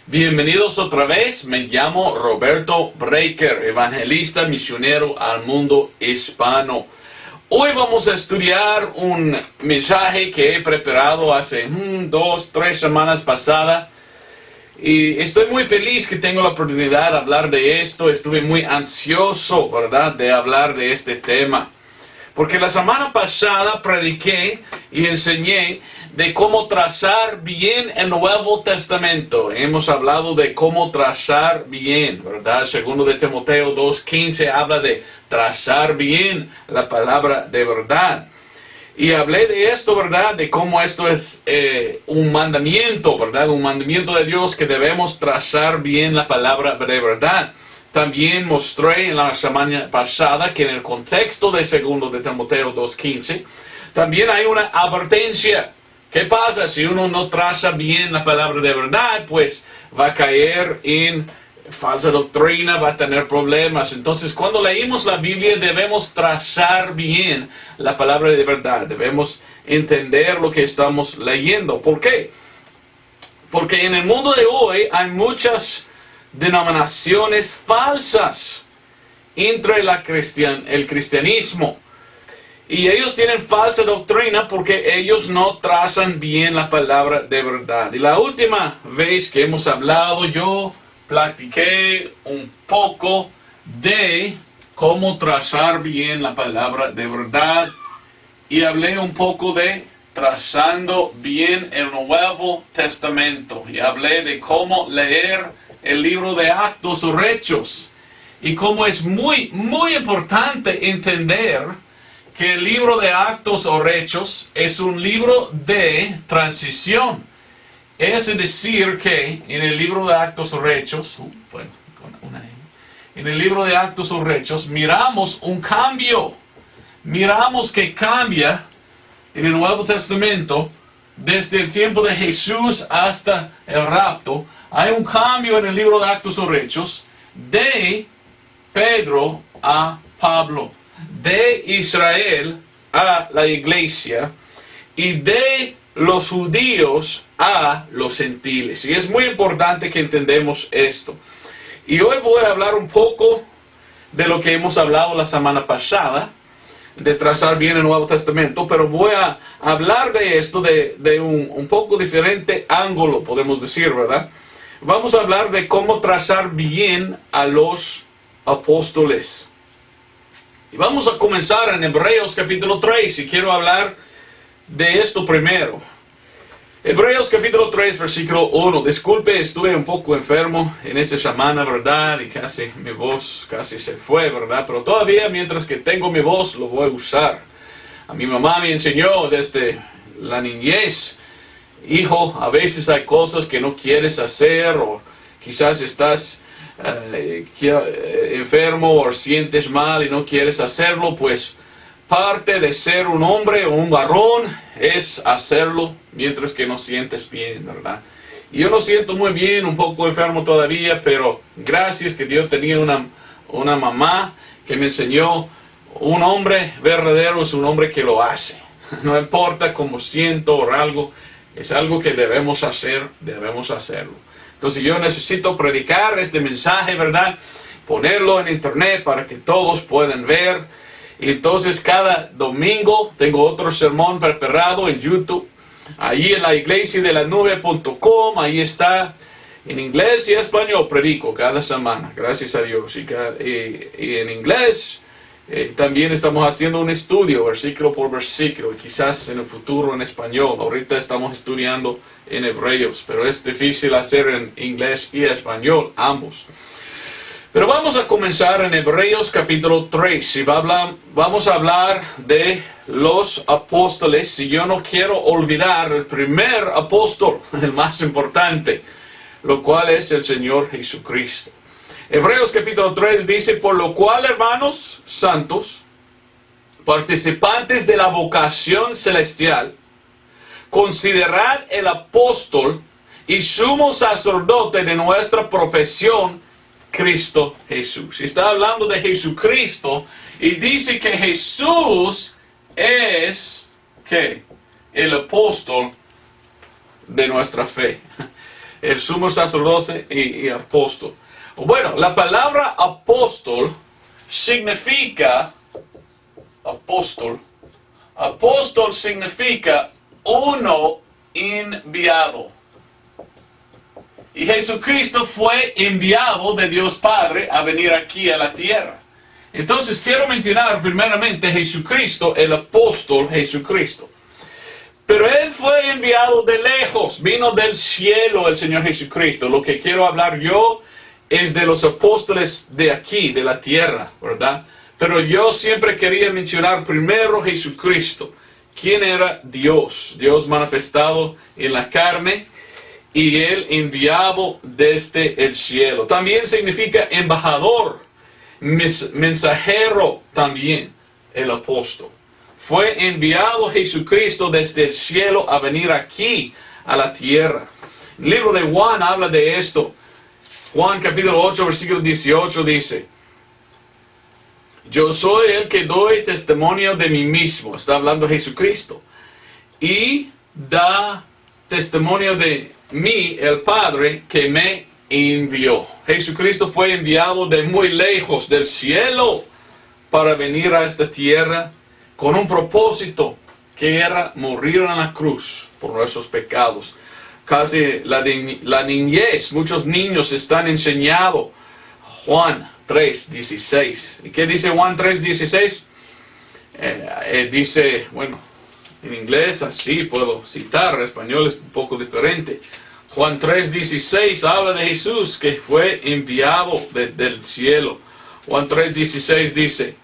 Bienvenidos otra vez, me llamo Roberto Breaker, evangelista misionero al mundo hispano. Hoy vamos a estudiar un mensaje que he preparado hace 2-3 semanas pasadas. Y estoy muy feliz que tengo la oportunidad de hablar de esto. Estuve muy ansioso, ¿verdad?, de hablar de este tema. Porque la semana pasada prediqué y enseñé de cómo trazar bien el Nuevo Testamento. Hemos hablado de cómo trazar bien, ¿verdad? Segundo de Timoteo 2:15 habla de trazar bien la palabra de verdad. Y hablé de esto, ¿verdad? De cómo esto es un mandamiento, ¿verdad? Un mandamiento de Dios que debemos trazar bien la palabra de verdad. También mostré en la semana pasada que en el contexto de segundo de Timoteo 2:15 también hay una advertencia. ¿Qué pasa si uno no traza bien la palabra de verdad? Pues va a caer en falsa doctrina, va a tener problemas. Entonces, cuando leímos la Biblia debemos trazar bien la palabra de verdad. Debemos entender lo que estamos leyendo. ¿Por qué? Porque en el mundo de hoy hay muchas denominaciones falsas entre el cristianismo. Y ellos tienen falsa doctrina porque ellos no trazan bien la palabra de verdad. Y la última vez que hemos hablado, yo platiqué un poco de cómo trazar bien la palabra de verdad. Y hablé un poco de trazando bien el Nuevo Testamento. Y hablé de cómo leer el libro de Actos o Hechos. Y cómo es muy, muy importante entender que el libro de Actos o Hechos es un libro de transición. Es decir que en el libro de Actos o Hechos, en el libro de Actos o Hechos miramos un cambio. Miramos que cambia en el Nuevo Testamento desde el tiempo de Jesús hasta el rapto. Hay un cambio en el libro de Actos o Hechos de Pedro a Pablo, de Israel a la iglesia y de los judíos a los gentiles. Y es muy importante que entendamos esto. Y hoy voy a hablar un poco de lo que hemos hablado la semana pasada, de trazar bien el Nuevo Testamento, pero voy a hablar de esto de un poco diferente ángulo, podemos decir, ¿verdad? Vamos a hablar de cómo trazar bien a los apóstoles. Y vamos a comenzar en Hebreos capítulo 3, y quiero hablar de esto primero. Hebreos capítulo 3, versículo 1. Disculpe, estuve un poco enfermo en esta semana, ¿verdad? Y casi mi voz casi se fue, ¿verdad? Pero todavía, mientras que tengo mi voz, lo voy a usar. A mi mamá me enseñó desde la niñez: hijo, a veces hay cosas que no quieres hacer, o quizás estás enfermo o sientes mal y no quieres hacerlo, pues parte de ser un hombre o un varón es hacerlo mientras que no sientes bien, ¿verdad? Y yo no siento muy bien, un poco enfermo todavía, pero gracias que Dios tenía una mamá que me enseñó: un hombre verdadero es un hombre que lo hace. No importa cómo siento o algo, es algo que debemos hacer, debemos hacerlo. Entonces yo necesito predicar este mensaje, ¿verdad? Ponerlo en internet para que todos puedan ver. Y entonces cada domingo tengo otro sermón preparado en YouTube. Ahí en la iglesiadelanube.com, ahí está. En inglés y español predico cada semana, gracias a Dios. Y en inglés también estamos haciendo un estudio, versículo por versículo. Y quizás en el futuro en español. Ahorita estamos estudiando en hebreos, pero es difícil hacer en inglés y español, ambos. Pero vamos a comenzar en Hebreos capítulo 3 y vamos a hablar de los apóstoles. Y yo no quiero olvidar el primer apóstol, el más importante, lo cual es el Señor Jesucristo. Hebreos capítulo 3 dice: por lo cual, hermanos santos, participantes de la vocación celestial, considerad el apóstol y sumo sacerdote de nuestra profesión, Cristo Jesús. Está hablando de Jesucristo y dice que Jesús es ¿qué? El apóstol de nuestra fe. el sumo sacerdote y apóstol. Bueno, la palabra apóstol significa, apóstol significa uno enviado. Y Jesucristo fue enviado de Dios Padre a venir aquí a la tierra. Entonces quiero mencionar primeramente Jesucristo, el apóstol Jesucristo. Pero Él fue enviado de lejos, vino del cielo el Señor Jesucristo. Lo que quiero hablar yo es de los apóstoles de aquí, de la tierra, ¿verdad? Pero yo siempre quería mencionar primero Jesucristo. ¿Quién era Dios? Dios manifestado en la carne y Él enviado desde el cielo. También significa embajador, mensajero también, el apóstol. Fue enviado Jesucristo desde el cielo a venir aquí a la tierra. El libro de Juan habla de esto. Juan capítulo 8 versículo 18 dice: yo soy el que doy testimonio de mí mismo. Está hablando Jesucristo. Y da testimonio de mí el Padre que me envió. Jesucristo fue enviado de muy lejos del cielo para venir a esta tierra con un propósito que era morir en la cruz por nuestros pecados. Casi la niñez, muchos niños están enseñados. Juan 3:16. ¿Y qué dice Juan 3:16? Dice, bueno, en inglés así puedo citar, en español es un poco diferente. Juan 3:16 habla de Jesús que fue enviado del cielo. Juan 3:16 dice: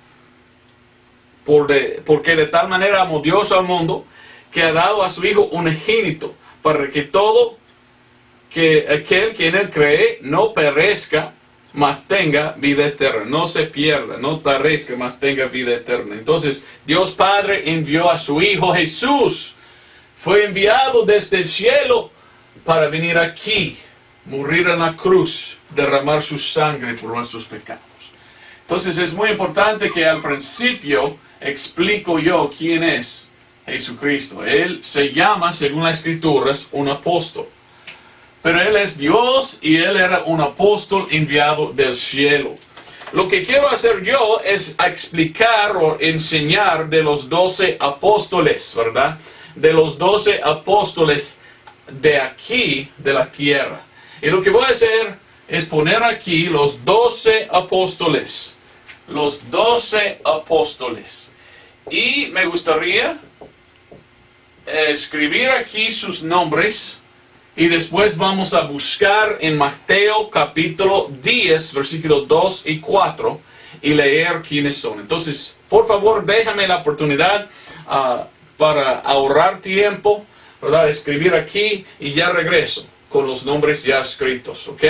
porque de tal manera amó Dios al mundo, que ha dado a su Hijo unigénito, para que aquel que en él cree no perezca, mas tenga vida eterna. No se pierda, no perezca, mas tenga vida eterna. Entonces, Dios Padre envió a su Hijo Jesús. Fue enviado desde el cielo para venir aquí, morir en la cruz, derramar su sangre por nuestros pecados. Entonces, es muy importante que al principio explico yo quién es Jesucristo. Él se llama, según las Escrituras, un apóstol. Pero Él es Dios y Él era un apóstol enviado del cielo. Lo que quiero hacer yo es explicar o enseñar de los 12 apóstoles, ¿verdad? De los 12 apóstoles de aquí, de la tierra. Y lo que voy a hacer es poner aquí los 12 apóstoles. Los 12 apóstoles. Y me gustaría escribir aquí sus nombres. Y después vamos a buscar en Mateo capítulo 10, versículos 2 y 4, y leer quiénes son. Entonces, por favor, déjame la oportunidad para ahorrar tiempo, ¿verdad? Escribir aquí y ya regreso con los nombres ya escritos, ¿ok?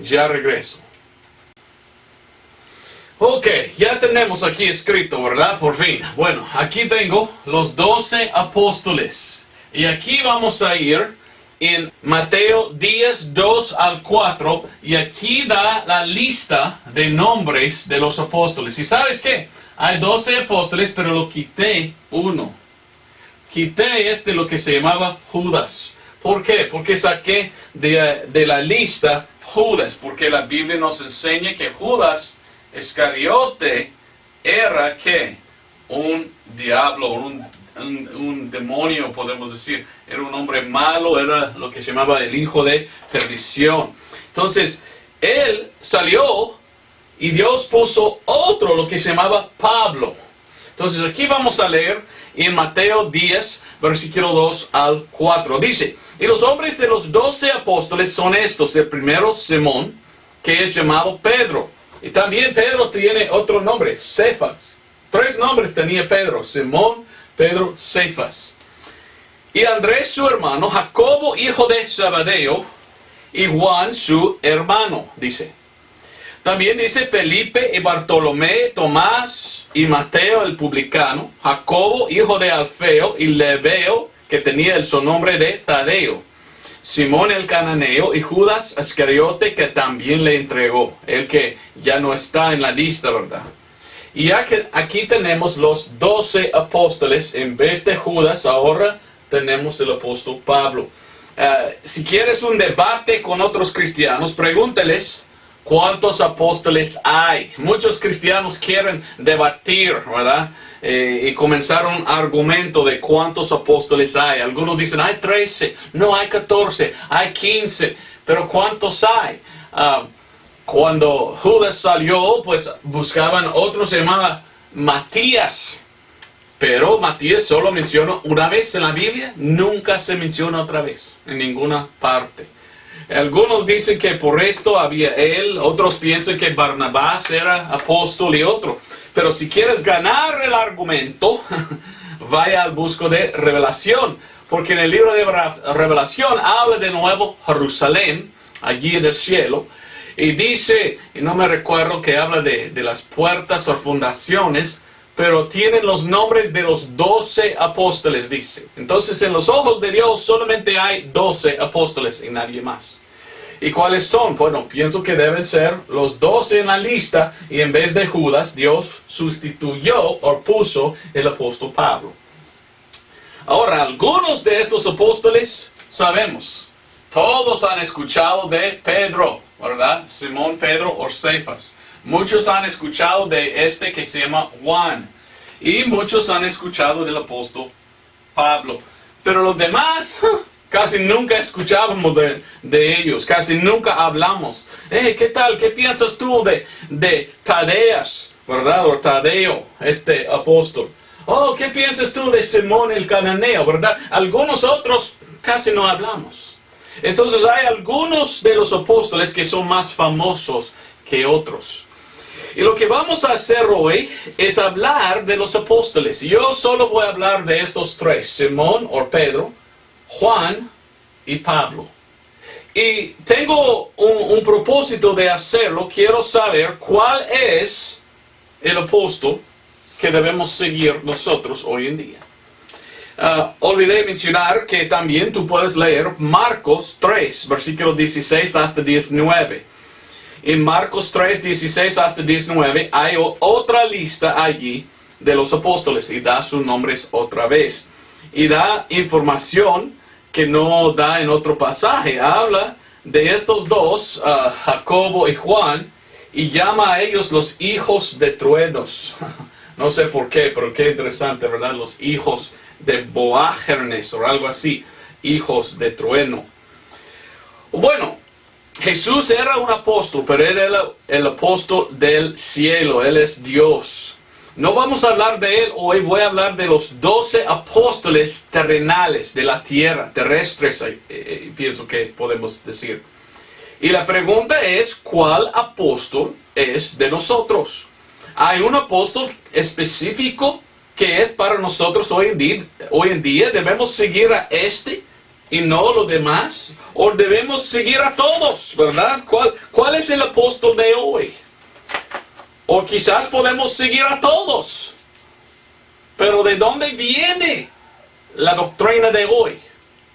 Ya regreso. Ok, ya tenemos aquí escrito, ¿verdad? Por fin. Bueno, aquí tengo los 12 apóstoles. Y aquí vamos a ir en Mateo 10, 2 al 4, y aquí da la lista de nombres de los apóstoles. ¿Y sabes qué? Hay 12 apóstoles, pero lo quité uno. Quité lo que se llamaba Judas. ¿Por qué? Porque saqué de la lista Judas, porque la Biblia nos enseña que Judas Iscariote era ¿qué? Un diablo, un demonio, podemos decir. Era un hombre malo, era lo que se llamaba el hijo de perdición. Entonces, él salió y Dios puso otro, lo que se llamaba Pablo. Entonces, aquí vamos a leer en Mateo 10, versículo 2 al 4. Dice: y los hombres de los 12 apóstoles son estos. El primero, Simón, que es llamado Pedro. Y también Pedro tiene otro nombre, Cefas. 3 nombres tenía Pedro: Simón, Pedro, Cefas. Y Andrés su hermano, Jacobo hijo de Zebedeo, y Juan su hermano, dice. También dice Felipe y Bartolomé, Tomás y Mateo el publicano, Jacobo hijo de Alfeo y Lebeo, que tenía el sobrenombre de Tadeo, Simón el cananeo y Judas Iscariote, que también le entregó, el que ya no está en la lista, ¿verdad? Y aquí tenemos los 12 apóstoles. En vez de Judas, ahora tenemos el apóstol Pablo. Si quieres un debate con otros cristianos, pregúnteles cuántos apóstoles hay. Muchos cristianos quieren debatir, ¿verdad? Y comenzar un argumento de cuántos apóstoles hay. Algunos dicen, hay 13, no, hay 14, hay 15, pero ¿cuántos hay? Cuando Judas salió, pues buscaban otro, se llamaba Matías. Pero Matías solo menciona una vez en la Biblia, nunca se menciona otra vez, en ninguna parte. Algunos dicen que por esto había él, otros piensan que Barnabás era apóstol y otro. Pero si quieres ganar el argumento, vaya al busco de Revelación. Porque en el libro de Revelación habla de nuevo Jerusalén, allí en el cielo. Y dice, y no me recuerdo que habla de las puertas o fundaciones, pero tienen los nombres de los 12 apóstoles, dice. Entonces en los ojos de Dios solamente hay 12 apóstoles y nadie más. ¿Y cuáles son? Bueno, pienso que deben ser los 12 en la lista y en vez de Judas, Dios sustituyó o puso el apóstol Pablo. Ahora, algunos de estos apóstoles sabemos. Todos han escuchado de Pedro, ¿verdad? Simón Pedro o Cefas. Muchos han escuchado de este que se llama Juan. Y muchos han escuchado del apóstol Pablo. Pero los demás, casi nunca escuchábamos de ellos. Casi nunca hablamos. ¿Qué tal? ¿Qué piensas tú de Tadeas, verdad? O Tadeo, este apóstol. Oh, ¿qué piensas tú de Simón el Cananeo, verdad? Algunos otros casi no hablamos. Entonces hay algunos de los apóstoles que son más famosos que otros. Y lo que vamos a hacer hoy es hablar de los apóstoles. Yo solo voy a hablar de estos tres, Simón o Pedro, Juan y Pablo. Y tengo un propósito de hacerlo. Quiero saber cuál es el apóstol que debemos seguir nosotros hoy en día. Olvidé mencionar que también tú puedes leer Marcos 3, versículos 16 hasta 19. En Marcos 3, 16 hasta 19 hay otra lista allí de los apóstoles y da sus nombres otra vez. Y da información que no da en otro pasaje. Habla de estos dos, Jacobo y Juan, y llama a ellos los hijos de truenos. No sé por qué, pero qué interesante, ¿verdad? Los hijos de Boanerges o algo así, hijos de trueno. Bueno, Jesús era un apóstol, pero él era el apóstol del cielo. Él es Dios. No vamos a hablar de él hoy, voy a hablar de los 12 apóstoles terrenales de la tierra, terrestres, pienso que podemos decir. Y la pregunta es, ¿cuál apóstol es de nosotros? Hay un apóstol específico que es para nosotros hoy en día. ¿Debemos seguir a este y no los demás? ¿O debemos seguir a todos, verdad? ¿Cuál es el apóstol de hoy? O quizás podemos seguir a todos. Pero ¿de dónde viene la doctrina de hoy?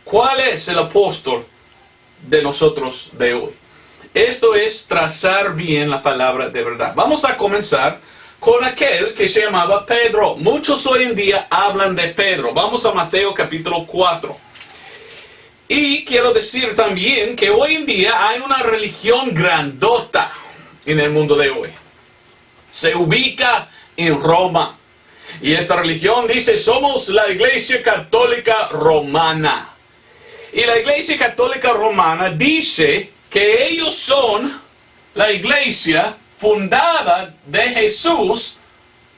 ¿Cuál es el apóstol de nosotros de hoy? Esto es trazar bien la palabra de verdad. Vamos a comenzar con aquel que se llamaba Pedro. Muchos hoy en día hablan de Pedro. Vamos a Mateo capítulo 4. Y quiero decir también que hoy en día hay una religión grandota en el mundo de hoy. Se ubica en Roma. Y esta religión dice, somos la Iglesia Católica Romana. Y la Iglesia Católica Romana dice que ellos son la iglesia fundada de Jesús,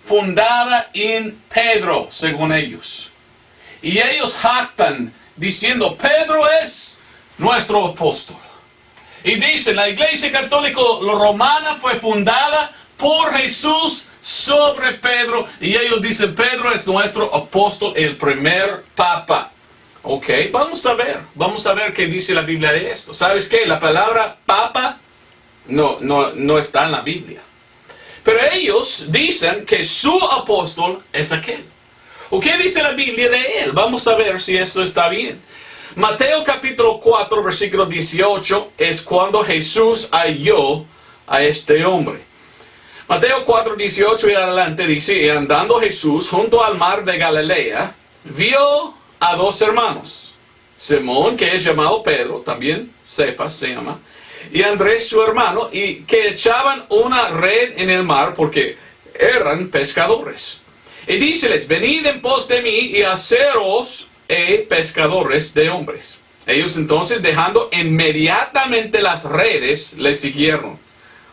fundada en Pedro, según ellos. Y ellos jactan diciendo, Pedro es nuestro apóstol. Y dicen, la Iglesia Católica Romana fue fundada por Jesús sobre Pedro. Y ellos dicen, Pedro es nuestro apóstol, el primer papa. Ok, vamos a ver qué dice la Biblia de esto. ¿Sabes qué? La palabra papa no está en la Biblia. Pero ellos dicen que su apóstol es aquel. ¿O qué dice la Biblia de él? Vamos a ver si esto está bien. Mateo capítulo 4, versículo 18 es cuando Jesús halló a este hombre. Mateo 4, 18 y adelante dice, y andando Jesús junto al mar de Galilea, vio a dos hermanos, Simón, que es llamado Pedro, también Cefas se llama, y Andrés su hermano, y que echaban una red en el mar porque eran pescadores. Y díceles, venid en pos de mí y haceros pescadores de hombres. Ellos entonces, dejando inmediatamente las redes, les siguieron.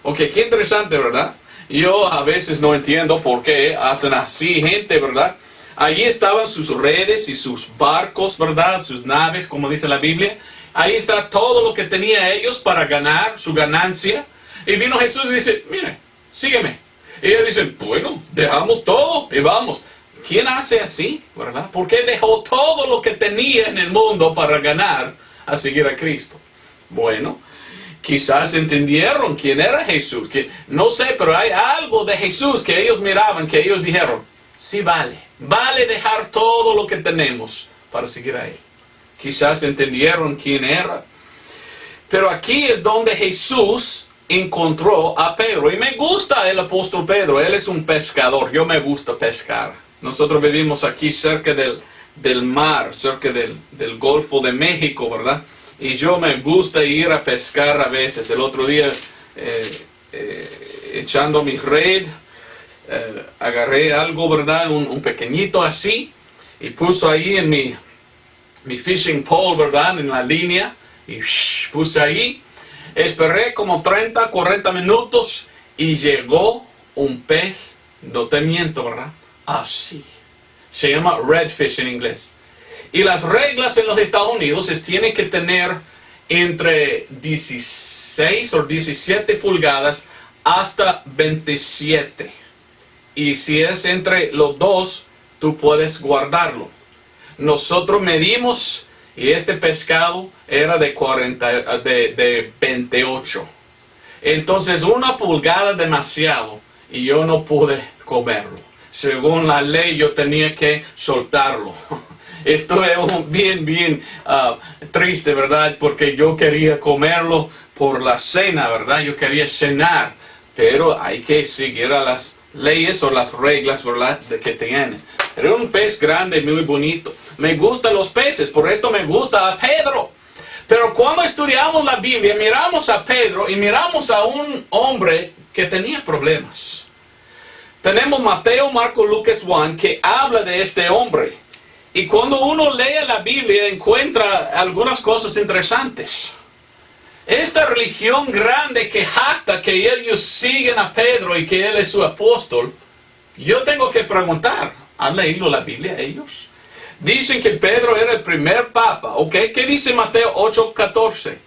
Ok, qué interesante, ¿verdad? Yo a veces no entiendo por qué hacen así gente, ¿verdad? Allí estaban sus redes y sus barcos, ¿verdad? Sus naves, como dice la Biblia. Ahí está todo lo que tenía ellos para ganar su ganancia. Y vino Jesús y dice, mire, sígueme. Y ellos dicen, bueno, dejamos todo y vamos. ¿Quién hace así, verdad? ¿Por qué dejó todo lo que tenía en el mundo para ganar a seguir a Cristo? Bueno, quizás entendieron quién era Jesús. Que, no sé, pero hay algo de Jesús que ellos miraban, que ellos dijeron, sí vale dejar todo lo que tenemos para seguir a Él. Quizás entendieron quién era. Pero aquí es donde Jesús encontró a Pedro. Y me gusta el apóstol Pedro. Él es un pescador. Yo me gusta pescar. Nosotros vivimos aquí cerca del mar, cerca del Golfo de México, ¿verdad? Y yo me gusta ir a pescar a veces. El otro día, echando mi red, agarré algo, ¿verdad? Un pequeñito así. Y puso ahí en mi fishing pole, ¿verdad? En la línea. Y puse ahí. Esperé como 30, 40 minutos. Y llegó un pez. No te miento, ¿verdad? Así. Se llama redfish en inglés. Y las reglas en los Estados Unidos es tiene que tener entre 16 o 17 pulgadas hasta 27. Y si es entre los dos, tú puedes guardarlo. Nosotros medimos y este pescado era de 28. Entonces 1 pulgada demasiado y yo no pude comerlo. Según la ley yo tenía que soltarlo. Esto es bien triste, ¿verdad? Porque yo quería comerlo por la cena, ¿verdad? Yo quería cenar. Pero hay que seguir a las leyes o las reglas, ¿verdad? Que tienen. Era un pez grande, muy bonito. Me gustan los peces, por esto me gusta a Pedro. Pero cuando estudiamos la Biblia, miramos a Pedro y miramos a un hombre que tenía problemas. Tenemos Mateo, Marcos, Lucas, Juan, que habla de este hombre. Y cuando uno lee la Biblia, encuentra algunas cosas interesantes. Esta religión grande que jacta que ellos siguen a Pedro y que él es su apóstol, yo tengo que preguntar, ¿han leído la Biblia ellos? Dicen que Pedro era el primer papa, ¿ok? ¿Qué dice Mateo 8:14?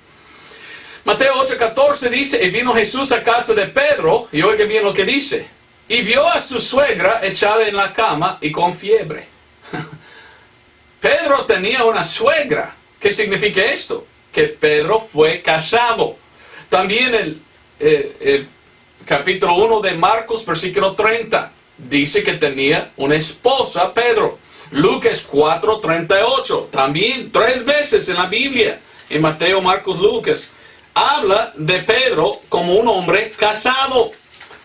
Mateo 8:14 dice, y vino Jesús a casa de Pedro, y oiga bien lo que dice, y vio a su suegra echada en la cama y con fiebre. Pedro tenía una suegra. ¿Qué significa esto? Que Pedro fue casado. También el capítulo 1 de Marcos, versículo 30, dice que tenía una esposa, Pedro. Lucas 4:38, también 3 veces en la Biblia, en Mateo, Marcos, Lucas, habla de Pedro como un hombre casado.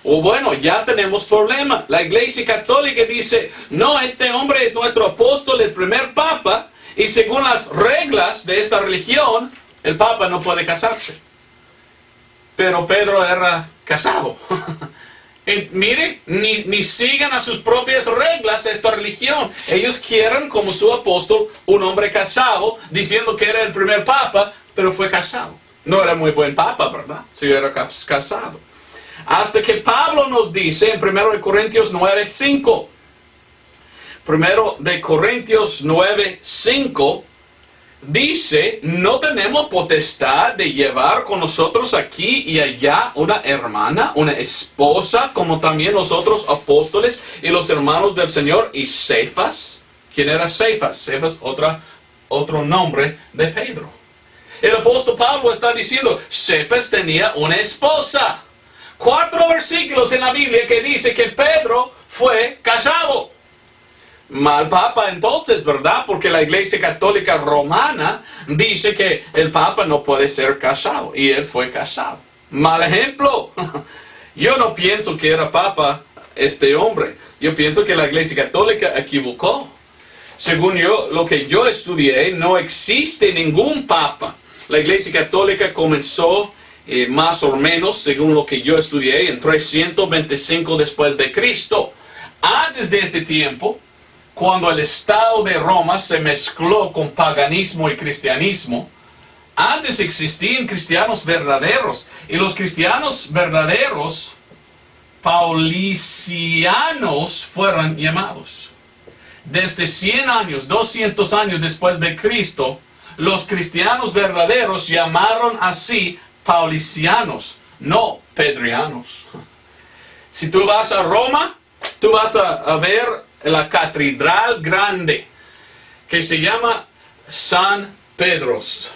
O bueno, ya tenemos problema. La Iglesia Católica dice, no, este hombre es nuestro apóstol, el primer papa, y según las reglas de esta religión, el papa no puede casarse. Pero Pedro era casado. Y mire, ni sigan a sus propias reglas esta religión. Ellos quieren como su apóstol un hombre casado, diciendo que era el primer papa, pero fue casado. No era muy buen papa, ¿verdad? Si era casado. Hasta que Pablo nos dice en 1 Corintios 9:5. 1 Corintios 9:5 dice, no tenemos potestad de llevar con nosotros aquí y allá una hermana, una esposa, como también los otros apóstoles y los hermanos del Señor. Y Cefas, ¿quién era Cefas? Cefas, otro nombre de Pedro. El apóstol Pablo está diciendo, Cefas tenía una esposa. 4 versículos en la Biblia que dice que Pedro fue casado. Mal papa entonces, ¿verdad? Porque la Iglesia Católica Romana dice que el papa no puede ser casado. Y él fue casado. Mal ejemplo. Yo no pienso que era papa este hombre. Yo pienso que la Iglesia Católica equivocó. según lo que yo estudié, no existe ningún papa. La Iglesia Católica comenzó más o menos, según lo que yo estudié, en 325 después de Cristo. Antes de este tiempo, cuando el Estado de Roma se mezcló con paganismo y cristianismo, antes existían cristianos verdaderos. Y los cristianos verdaderos, paulicianos, fueron llamados. Desde 100 años, 200 años después de Cristo, los cristianos verdaderos llamaron así paulicianos, no pedrianos. Si tú vas a Roma, tú vas a ver la catedral grande que se llama San Pedro's,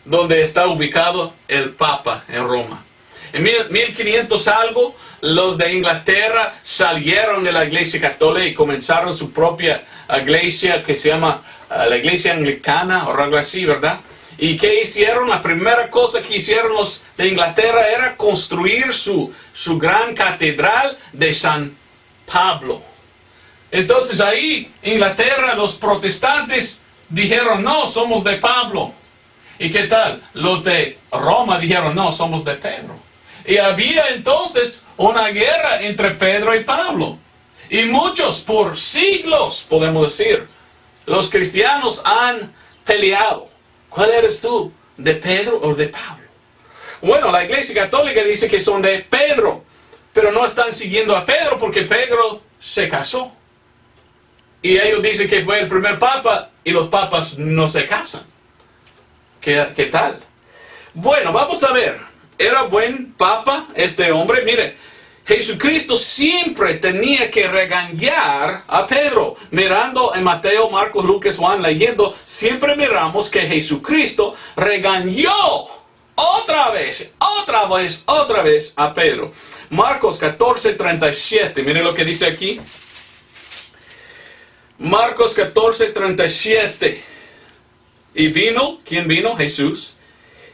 donde está ubicado el Papa en Roma. En 1500 algo, los de Inglaterra salieron de la Iglesia Católica y comenzaron su propia iglesia que se llama la Iglesia Anglicana o algo así, ¿verdad? ¿Y qué hicieron? La primera cosa que hicieron los de Inglaterra era construir su gran catedral de San Pablo. Entonces ahí, en Inglaterra, los protestantes dijeron, no, somos de Pablo. ¿Y qué tal? Los de Roma dijeron, no, somos de Pedro. Y había entonces una guerra entre Pedro y Pablo. Y muchos, por siglos, podemos decir, los cristianos han peleado. ¿Cuál eres tú? ¿De Pedro o de Pablo? Bueno, la Iglesia Católica dice que son de Pedro, pero no están siguiendo a Pedro porque Pedro se casó. Y ellos dicen que fue el primer papa y los papas no se casan. ¿Qué tal? Bueno, vamos a ver. ¿Era buen papa este hombre? Mire, Jesucristo siempre tenía que regañar a Pedro. Mirando en Mateo, Marcos, Lucas, Juan, leyendo, siempre miramos que Jesucristo regañó otra vez a Pedro. Marcos 14:37, mire lo que dice aquí. Marcos 14:37. Y vino, ¿quién vino? Jesús.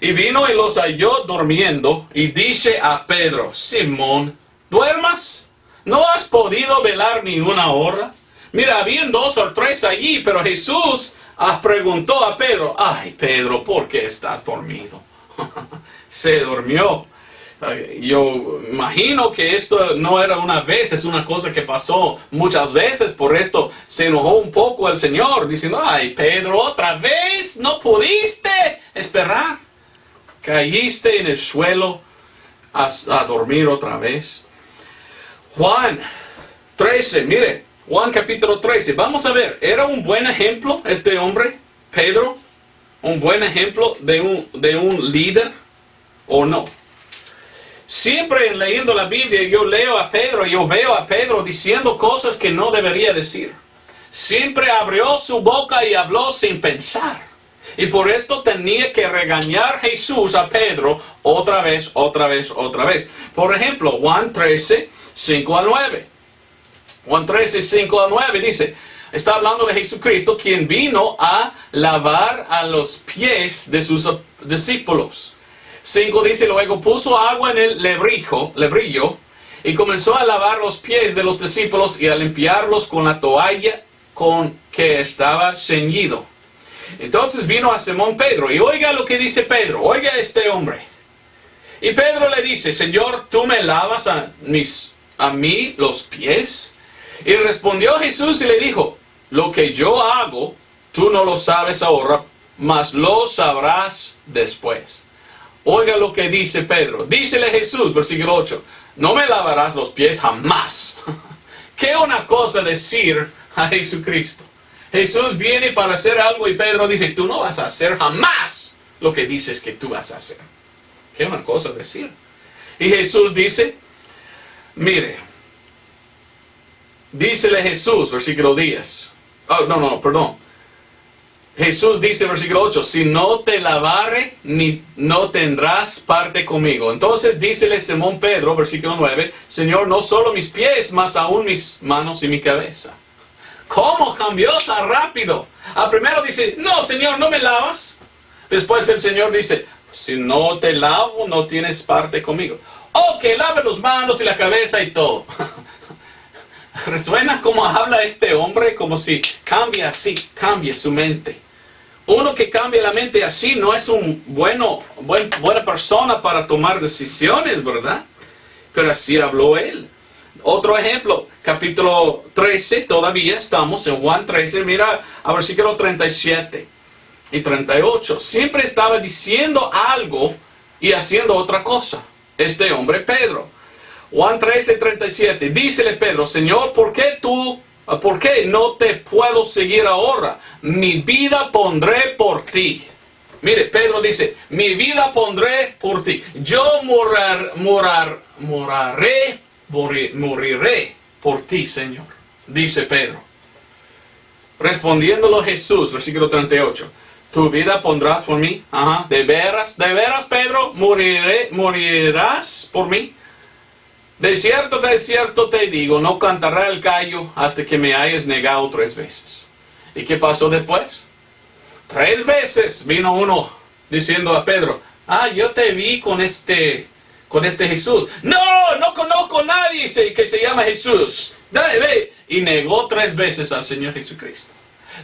Y vino y los halló durmiendo y dice a Pedro, Simón, ¿duermas? ¿No has podido velar ni una hora? Mira, habían 2 o 3 allí, pero Jesús preguntó a Pedro, ay Pedro, ¿por qué estás dormido? Se durmió. Yo imagino que esto no era una vez, es una cosa que pasó muchas veces, por esto se enojó un poco el Señor, diciendo, ay Pedro, otra vez, ¿no pudiste esperar? Caíste en el suelo a dormir otra vez. Juan 13, mire, Juan capítulo 13, vamos a ver, ¿era un buen ejemplo este hombre, Pedro? ¿Un buen ejemplo de un líder o no? Siempre leyendo la Biblia yo leo a Pedro, yo veo a Pedro diciendo cosas que no debería decir. Siempre abrió su boca y habló sin pensar. Y por esto tenía que regañar Jesús a Pedro otra vez. Por ejemplo, Juan 13, 5-9. Juan 13, 5-9 dice, está hablando de Jesucristo, quien vino a lavar a los pies de sus discípulos. 5 dice, luego puso agua en el lebrillo y comenzó a lavar los pies de los discípulos y a limpiarlos con la toalla con que estaba ceñido. Entonces vino a Simón Pedro y oiga lo que dice Pedro, oiga este hombre. Y Pedro le dice, Señor, ¿tú me lavas a mí los pies? Y respondió Jesús y le dijo, lo que yo hago, tú no lo sabes ahora, mas lo sabrás después. Oiga lo que dice Pedro. Dícele Jesús, versículo 8, no me lavarás los pies jamás. ¿Qué una cosa decir a Jesucristo? Jesús viene para hacer algo y Pedro dice, tú no vas a hacer jamás lo que dices que tú vas a hacer. ¿Qué una cosa decir? Y Jesús dice, mire, dícele Jesús, versículo 10. Jesús dice, versículo 8, si no te lavare, no tendrás parte conmigo. Entonces dícele Simón Pedro, versículo 9, Señor, no solo mis pies, mas aún mis manos y mi cabeza. ¿Cómo cambió tan rápido? Primero dice, no, Señor, no me lavas. Después el Señor dice, si no te lavo, no tienes parte conmigo. Ok, lave las manos y la cabeza y todo. Resuena como habla este hombre, como si cambia así, cambie su mente. Uno que cambia la mente así no es un buena persona para tomar decisiones, ¿verdad? Pero así habló él. Otro ejemplo, capítulo 13, todavía estamos en Juan 13, mira a versículo 37 y 38. Siempre estaba diciendo algo y haciendo otra cosa. Este hombre Pedro. Juan 13, 37. Dícele Pedro, Señor, ¿por qué no te puedo seguir ahora? Mi vida pondré por ti. Mire, Pedro dice, mi vida pondré por ti. Yo moriré por ti, Señor. Dice Pedro. Respondiéndolo Jesús, versículo 38. ¿Tu vida pondrás por mí? Ajá. ¿De veras, Pedro? ¿Morirás por mí? De cierto te digo, no cantará el gallo hasta que me hayas negado 3 veces. ¿Y qué pasó después? 3 veces vino uno diciendo a Pedro, yo te vi con este Jesús. No conozco a nadie que se llama Jesús. Ve. Y negó 3 veces al Señor Jesucristo.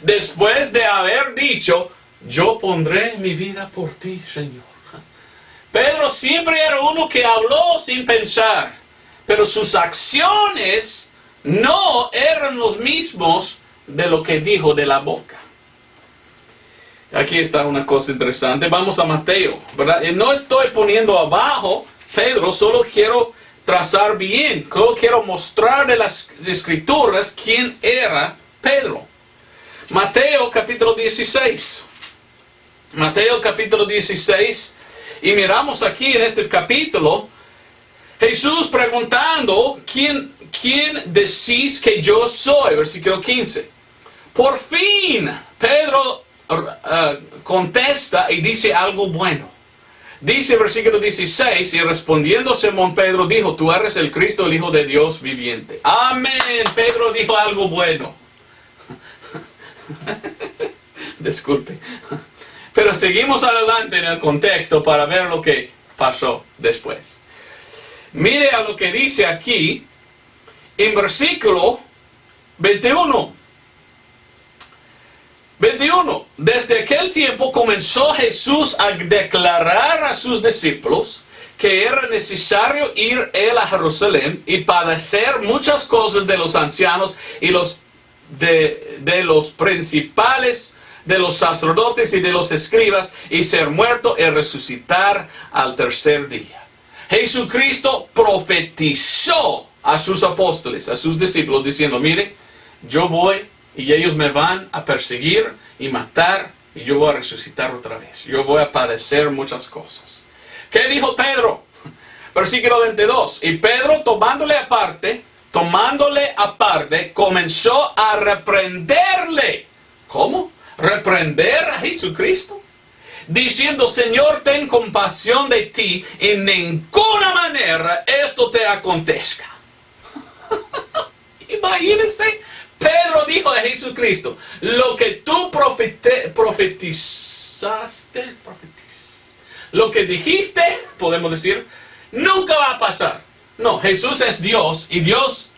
Después de haber dicho, yo pondré mi vida por ti, Señor. Pedro siempre era uno que habló sin pensar. Pero sus acciones no eran los mismos de lo que dijo de la boca. Aquí está una cosa interesante. Vamos a Mateo, ¿verdad? No estoy poniendo abajo Pedro, solo quiero trazar bien. Solo quiero mostrar de las escrituras quién era Pedro. Mateo capítulo 16. Mateo capítulo 16. Y miramos aquí en este capítulo Jesús preguntando, ¿quién decís que yo soy? Versículo 15. Por fin, Pedro contesta y dice algo bueno. Dice versículo 16, y respondiendo Simón Pedro dijo, tú eres el Cristo, el Hijo de Dios viviente. Amén. Pedro dijo algo bueno. Disculpe. Pero seguimos adelante en el contexto para ver lo que pasó después. Mire a lo que dice aquí en versículo 21. 21. Desde aquel tiempo comenzó Jesús a declarar a sus discípulos que era necesario ir él a Jerusalén y padecer muchas cosas de los ancianos y de los principales, de los sacerdotes y de los escribas, y ser muerto y resucitar al 3er día. Jesucristo profetizó a sus apóstoles, a sus discípulos, diciendo, mire, yo voy y ellos me van a perseguir y matar y yo voy a resucitar otra vez. Yo voy a padecer muchas cosas. ¿Qué dijo Pedro? Versículo 22. Y Pedro tomándole aparte, comenzó a reprenderle. ¿Cómo? ¿Reprender a Jesucristo? Diciendo, Señor, ten compasión de ti, en ninguna manera esto te acontezca. Imagínense, Pedro dijo a Jesucristo, lo que tú profetizaste, lo que dijiste, podemos decir, nunca va a pasar. No, Jesús es Dios y Dios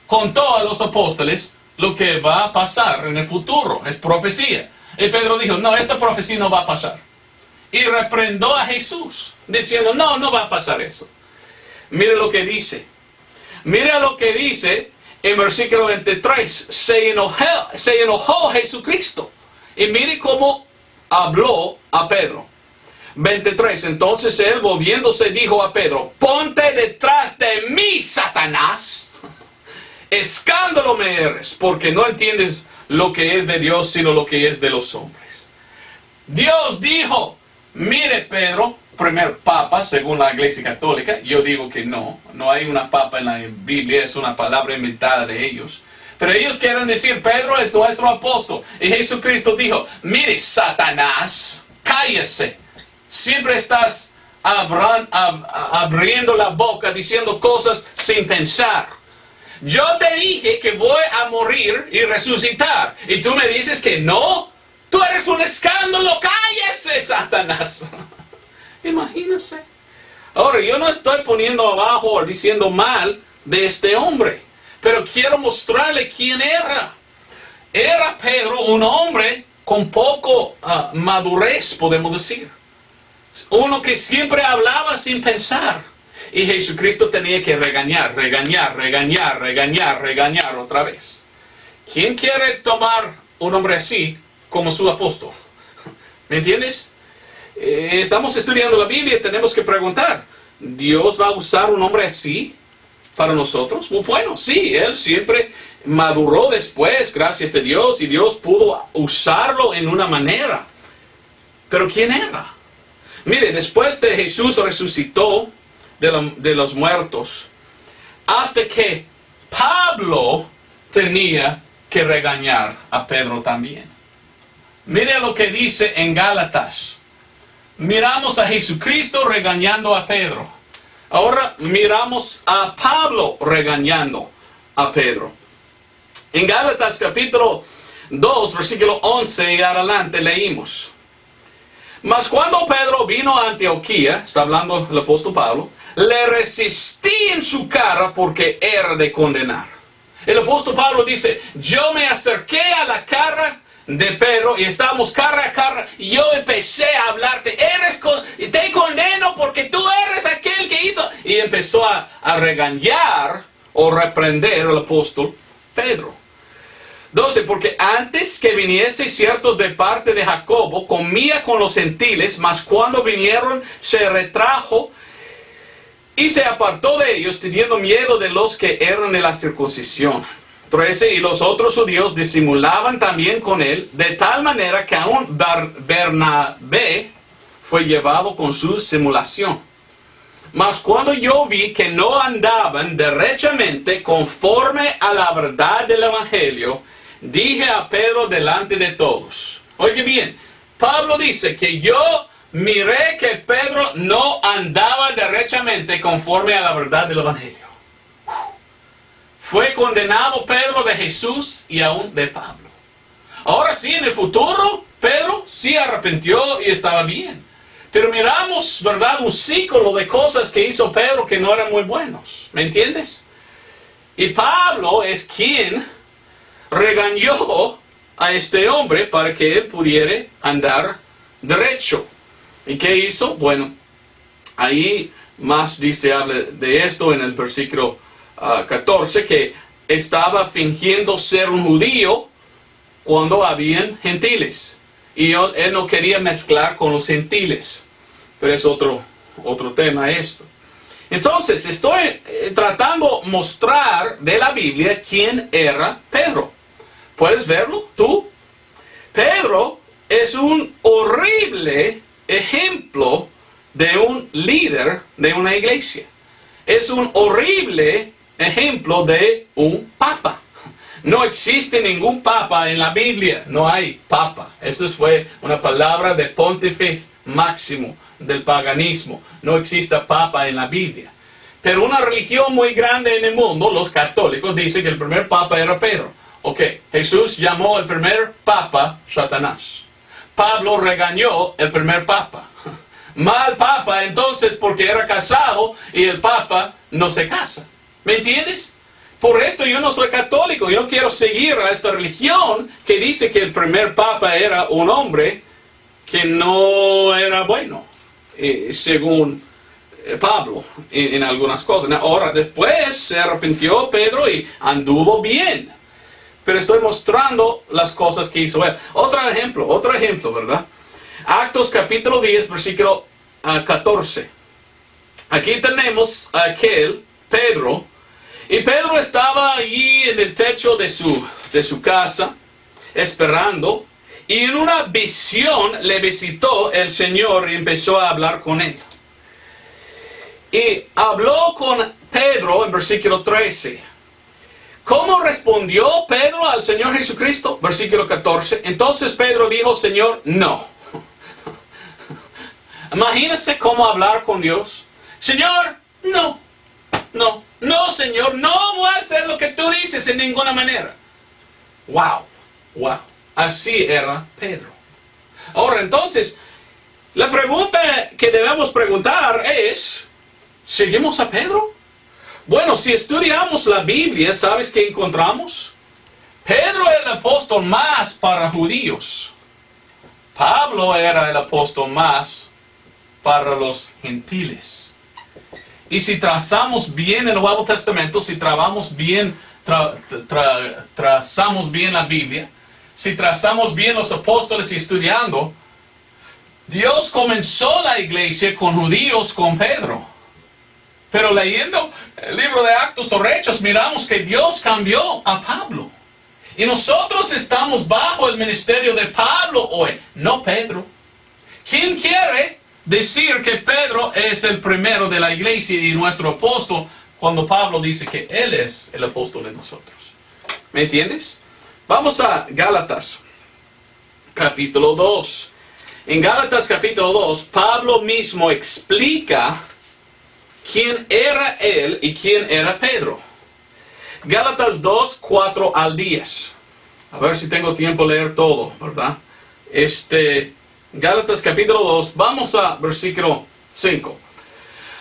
contó a los apóstoles lo que va a pasar en el futuro, es profecía. Y Pedro dijo, no, esta profecía no va a pasar. Y reprendó a Jesús, diciendo, no va a pasar eso. Mire lo que dice. Mire lo que dice en versículo 23. Se enojó Jesucristo. Y mire cómo habló a Pedro. 23. Entonces él, volviéndose, dijo a Pedro, ponte detrás de mí, Satanás. Escándalo me eres, porque no entiendes lo que es de Dios, sino lo que es de los hombres. Dios dijo, mire Pedro, primer papa según la Iglesia Católica. Yo digo que no hay una papa en la Biblia, es una palabra inventada de ellos. Pero ellos quieren decir, Pedro es nuestro apóstol. Y Jesucristo dijo, mire Satanás, cállese. Siempre estás abriendo la boca, diciendo cosas sin pensar. Yo te dije que voy a morir y resucitar. Y tú me dices que no. Tú eres un escándalo. Cállese, Satanás. Imagínese. Ahora, yo no estoy poniendo abajo o diciendo mal de este hombre. pero quiero mostrarle quién era. Era Pedro un hombre con poco madurez, podemos decir. Uno que siempre hablaba sin pensar. Y Jesucristo tenía que regañar otra vez. ¿Quién quiere tomar un hombre así como su apóstol? ¿Me entiendes? Estamos estudiando la Biblia y tenemos que preguntar, ¿Dios va a usar un hombre así para nosotros? Bueno, sí, él siempre maduró después, gracias a Dios, y Dios pudo usarlo en una manera. Pero ¿quién era? Mire, después de Jesús resucitó de los muertos, hasta que Pablo tenía que regañar a Pedro también. Mire lo que dice en Gálatas. Miramos a Jesucristo regañando a Pedro. Ahora miramos a Pablo regañando a Pedro. En Gálatas capítulo 2, versículo 11 y adelante leímos. Mas cuando Pedro vino a Antioquía, está hablando el apóstol Pablo, le resistí en su cara porque era de condenar. El apóstol Pablo dice, yo me acerqué a la cara de Pedro y estábamos cara a cara y yo empecé a hablarte, te condeno porque tú eres aquel que hizo, y empezó a regañar o reprender al apóstol Pedro. 12, porque antes que viniese ciertos de parte de Jacobo, comía con los gentiles, mas cuando vinieron se retrajo y se apartó de ellos, teniendo miedo de los que eran de la circuncisión. 13, y los otros judíos disimulaban también con él, de tal manera que aún Bernabé fue llevado con su simulación. Mas cuando yo vi que no andaban derechamente conforme a la verdad del evangelio, dije a Pedro delante de todos. Oye bien, Pablo dice que yo miré que Pedro no andaba derechamente conforme a la verdad del evangelio. Fue condenado Pedro de Jesús y aún de Pablo. Ahora sí, en el futuro, Pedro sí arrepintió y estaba bien. Pero miramos, ¿verdad?, un ciclo de cosas que hizo Pedro que no eran muy buenos. ¿Me entiendes? Y Pablo es quien regañó a este hombre para que él pudiera andar derecho. ¿Y qué hizo? Bueno, ahí más dice, habla de esto en el versículo 14, que estaba fingiendo ser un judío cuando habían gentiles. Y él no quería mezclar con los gentiles. Pero es otro tema esto. Entonces, estoy tratando de mostrar de la Biblia quién era Pedro. ¿Puedes verlo tú? Pedro es un horrible ejemplo de un líder de una iglesia. Es un horrible ejemplo de un papa. No existe ningún papa en la Biblia. No hay papa. Eso fue una palabra de Pontífice Máximo del paganismo. No existe papa en la Biblia. Pero una religión muy grande en el mundo, los católicos, dicen que el primer papa era Pedro. Ok, Jesús llamó al primer papa Satanás. Pablo regañó el primer papa. Mal papa entonces porque era casado y el papa no se casa. ¿Me entiendes? Por esto yo no soy católico. Yo no quiero seguir a esta religión que dice que el primer papa era un hombre que no era bueno, según Pablo en algunas cosas. Ahora después se arrepintió Pedro y anduvo bien. Pero estoy mostrando las cosas que hizo él. Otro ejemplo, ¿verdad? Actos capítulo 10, versículo 14. Aquí tenemos a aquel Pedro. Y Pedro estaba allí en el techo de su casa, esperando. Y en una visión le visitó el Señor y empezó a hablar con él. Y habló con Pedro en versículo 13. ¿Cómo respondió Pedro al Señor Jesucristo? Versículo 14. Entonces Pedro dijo, Señor, no. Imagínense cómo hablar con Dios. Señor, no. No, Señor, no voy a hacer lo que tú dices en ninguna manera. Wow. Así era Pedro. Ahora, entonces, la pregunta que debemos preguntar es, ¿seguimos a Pedro? Bueno, si estudiamos la Biblia, ¿sabes qué encontramos? Pedro era el apóstol más para judíos. Pablo era el apóstol más para los gentiles. Y si trazamos bien el Nuevo Testamento, si trazamos bien la Biblia, si trazamos bien los apóstoles y estudiando, Dios comenzó la iglesia con judíos, con Pedro. Pero leyendo el libro de Actos o Hechos, miramos que Dios cambió a Pablo. Y nosotros estamos bajo el ministerio de Pablo hoy, no Pedro. ¿Quién quiere decir que Pedro es el primero de la iglesia y nuestro apóstol cuando Pablo dice que él es el apóstol de nosotros? ¿Me entiendes? Vamos a Gálatas, capítulo 2. En Gálatas, capítulo 2, Pablo mismo explica quién era él y quién era Pedro. Gálatas 2, 4 al 10. A ver si tengo tiempo de leer todo, ¿verdad? Gálatas capítulo 2, vamos a versículo 5.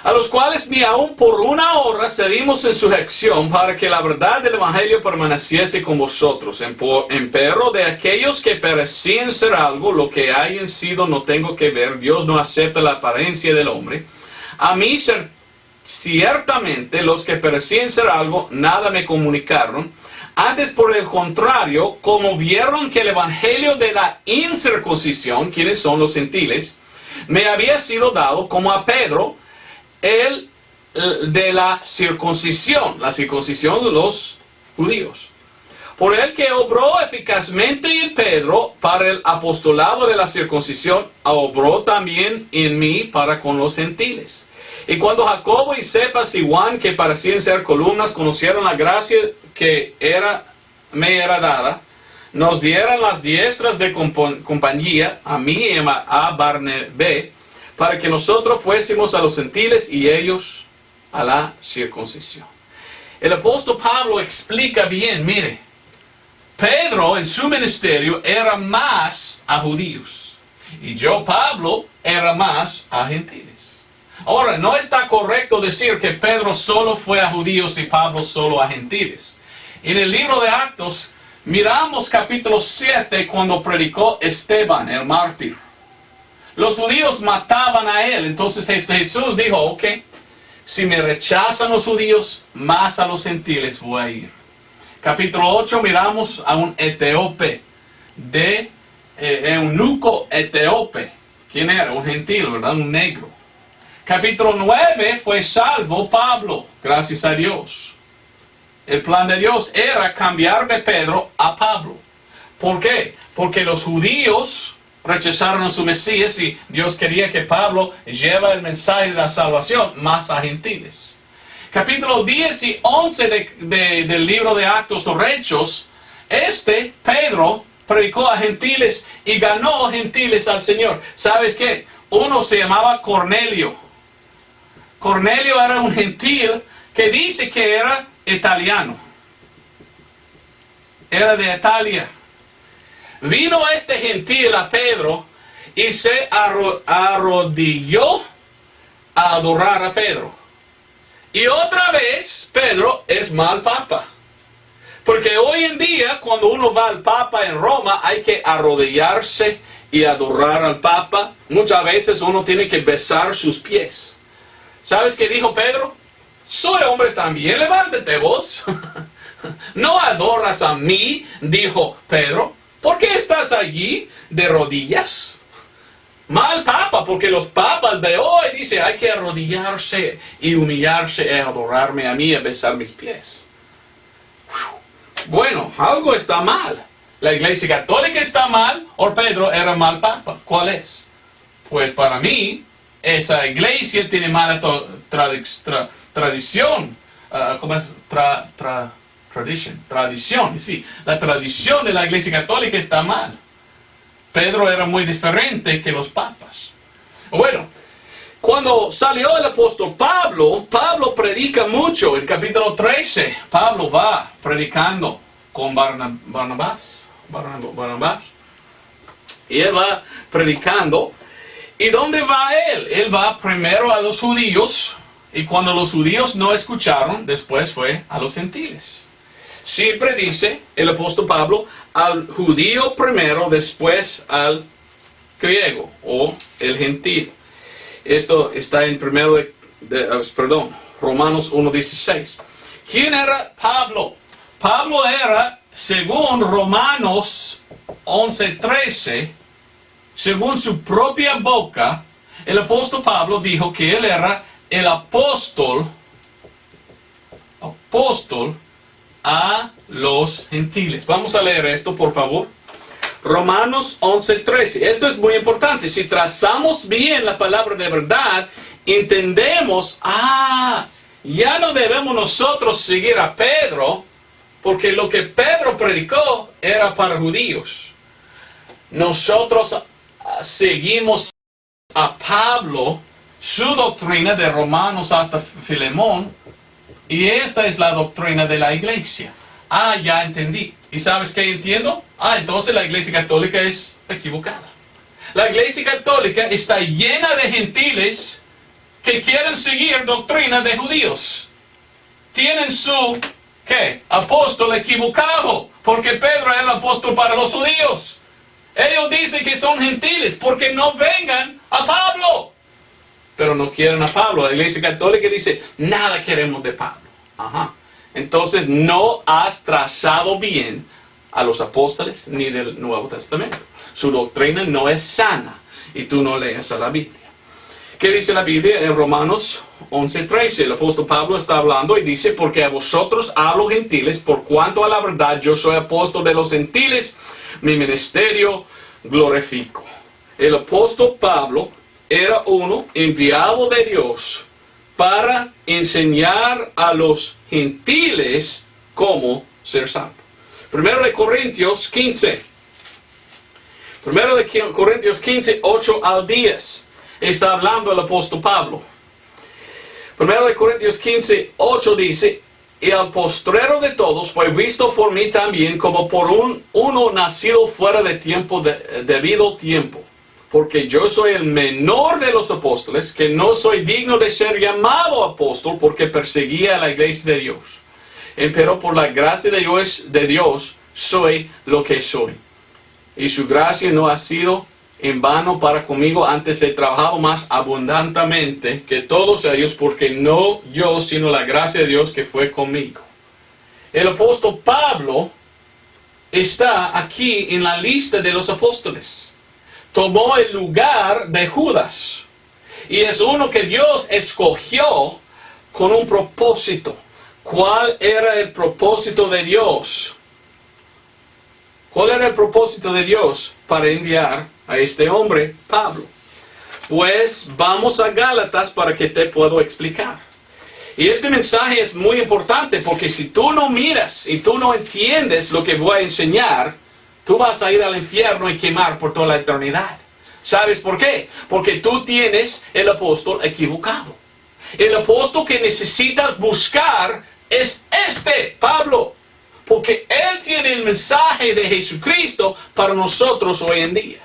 A los cuales ni aun por una hora servimos en sujeción para que la verdad del Evangelio permaneciese con vosotros. Empero de aquellos que parecían ser algo, lo que hayan sido no tengo que ver. Dios no acepta la apariencia del hombre. A mí ciertamente los que parecían ser algo, nada me comunicaron. Antes, por el contrario, como vieron que el evangelio de la incircuncisión, quienes son los gentiles, me había sido dado como a Pedro, el de la circuncisión de los judíos. Por el que obró eficazmente en Pedro para el apostolado de la circuncisión, obró también en mí para con los gentiles. Y cuando Jacobo y Cefas y Juan, que parecían ser columnas, conocieron la gracia que me era dada, nos dieron las diestras de compañía, a mí y a Barnabé, para que nosotros fuésemos a los gentiles y ellos a la circuncisión. El apóstol Pablo explica bien, mire, Pedro en su ministerio era más a judíos, y yo, Pablo, era más a gentiles. Ahora, no está correcto decir que Pedro solo fue a judíos y Pablo solo a gentiles. En el libro de Actos, miramos capítulo 7 cuando predicó Esteban, el mártir. Los judíos mataban a él, entonces Jesús dijo, ok, si me rechazan los judíos, más a los gentiles voy a ir. Capítulo 8 miramos a un etíope, eunuco etíope. ¿Quién era? Un gentil, ¿verdad? Un negro. Capítulo 9 fue salvo Pablo, gracias a Dios. El plan de Dios era cambiar de Pedro a Pablo. ¿Por qué? Porque los judíos rechazaron a su Mesías y Dios quería que Pablo lleve el mensaje de la salvación más a gentiles. Capítulo 10 y 11 del libro de Actos o Hechos, Pedro predicó a gentiles y ganó gentiles al Señor. ¿Sabes qué? Uno se llamaba Cornelio. Cornelio era un gentil que dice que era italiano. Era de Italia. Vino este gentil a Pedro y se arrodilló a adorar a Pedro. Y otra vez, Pedro es mal papa. Porque hoy en día, cuando uno va al papa en Roma, hay que arrodillarse y adorar al papa. Muchas veces uno tiene que besar sus pies. ¿Sabes qué dijo Pedro? Soy hombre también, levántate vos. ¿No adoras a mí? Dijo Pedro. ¿Por qué estás allí de rodillas? Mal papa, porque los papas de hoy dicen hay que arrodillarse y humillarse y adorarme a mí y besar mis pies. Bueno, algo está mal. La iglesia católica está mal o Pedro era mal papa. ¿Cuál es? Pues para mí, esa iglesia tiene mala tradición. ¿Cómo es? Tradición. Sí, la tradición de la iglesia católica está mal. Pedro era muy diferente que los papas. Bueno, cuando salió el apóstol Pablo predica mucho. En capítulo 13, Pablo va predicando con Barnabás. Y él va predicando. ¿Y dónde va él? Él va primero a los judíos Y cuando los judíos no escucharon, después fue a los gentiles. Siempre dice el apóstol Pablo, al judío primero, después al griego o el gentil. Esto está en Romanos 1:16. ¿Quién era Pablo? Pablo era, según Romanos 11:13, según su propia boca, el apóstol Pablo dijo que él era el apóstol a los gentiles. Vamos a leer esto, por favor. Romanos 11:13. Esto es muy importante. Si trazamos bien la palabra de verdad, entendemos, ya no debemos nosotros seguir a Pedro, porque lo que Pedro predicó era para judíos. Nosotros seguimos a Pablo, su doctrina de Romanos hasta Filemón, y esta es la doctrina de la iglesia. Ya entendí. ¿Y sabes qué entiendo? Entonces la iglesia católica es equivocada. La iglesia católica está llena de gentiles que quieren seguir doctrina de judíos. Tienen su, apóstol equivocado, porque Pedro era el apóstol para los judíos. Ellos dicen que son gentiles porque no vengan a Pablo. Pero no quieren a Pablo. La iglesia católica dice, nada queremos de Pablo. Entonces no has trazado bien a los apóstoles ni del Nuevo Testamento. Su doctrina no es sana y tú no lees a la Biblia. ¿Qué dice la Biblia en Romanos 11:13? El apóstol Pablo está hablando y dice, porque a vosotros hablo gentiles, por cuanto a la verdad yo soy apóstol de los gentiles, mi ministerio glorifico. El apóstol Pablo era uno enviado de Dios para enseñar a los gentiles cómo ser salvo. Primero de Corintios 15. Primero de Corintios 15, 8 al 10. Está hablando el apóstol Pablo. Primero de Corintios 15, 8 dice, y al postrero de todos fue visto por mí también como por uno nacido fuera de tiempo, debido tiempo. Porque yo soy el menor de los apóstoles, que no soy digno de ser llamado apóstol, porque perseguía a la iglesia de Dios. Pero por la gracia de Dios soy lo que soy. Y su gracia no ha sido en vano para conmigo, antes he trabajado más abundantemente que todos ellos, porque no yo, sino la gracia de Dios que fue conmigo. El apóstol Pablo está aquí en la lista de los apóstoles. Tomó el lugar de Judas. Y es uno que Dios escogió con un propósito. ¿Cuál era el propósito de Dios? ¿Cuál era el propósito de Dios para enviar a este hombre, Pablo? Pues vamos a Gálatas para que te puedo explicar. Y este mensaje es muy importante porque si tú no miras y tú no entiendes lo que voy a enseñar, tú vas a ir al infierno y quemar por toda la eternidad. ¿Sabes por qué? Porque tú tienes el apóstol equivocado. El apóstol que necesitas buscar es Pablo. Porque él tiene el mensaje de Jesucristo para nosotros hoy en día.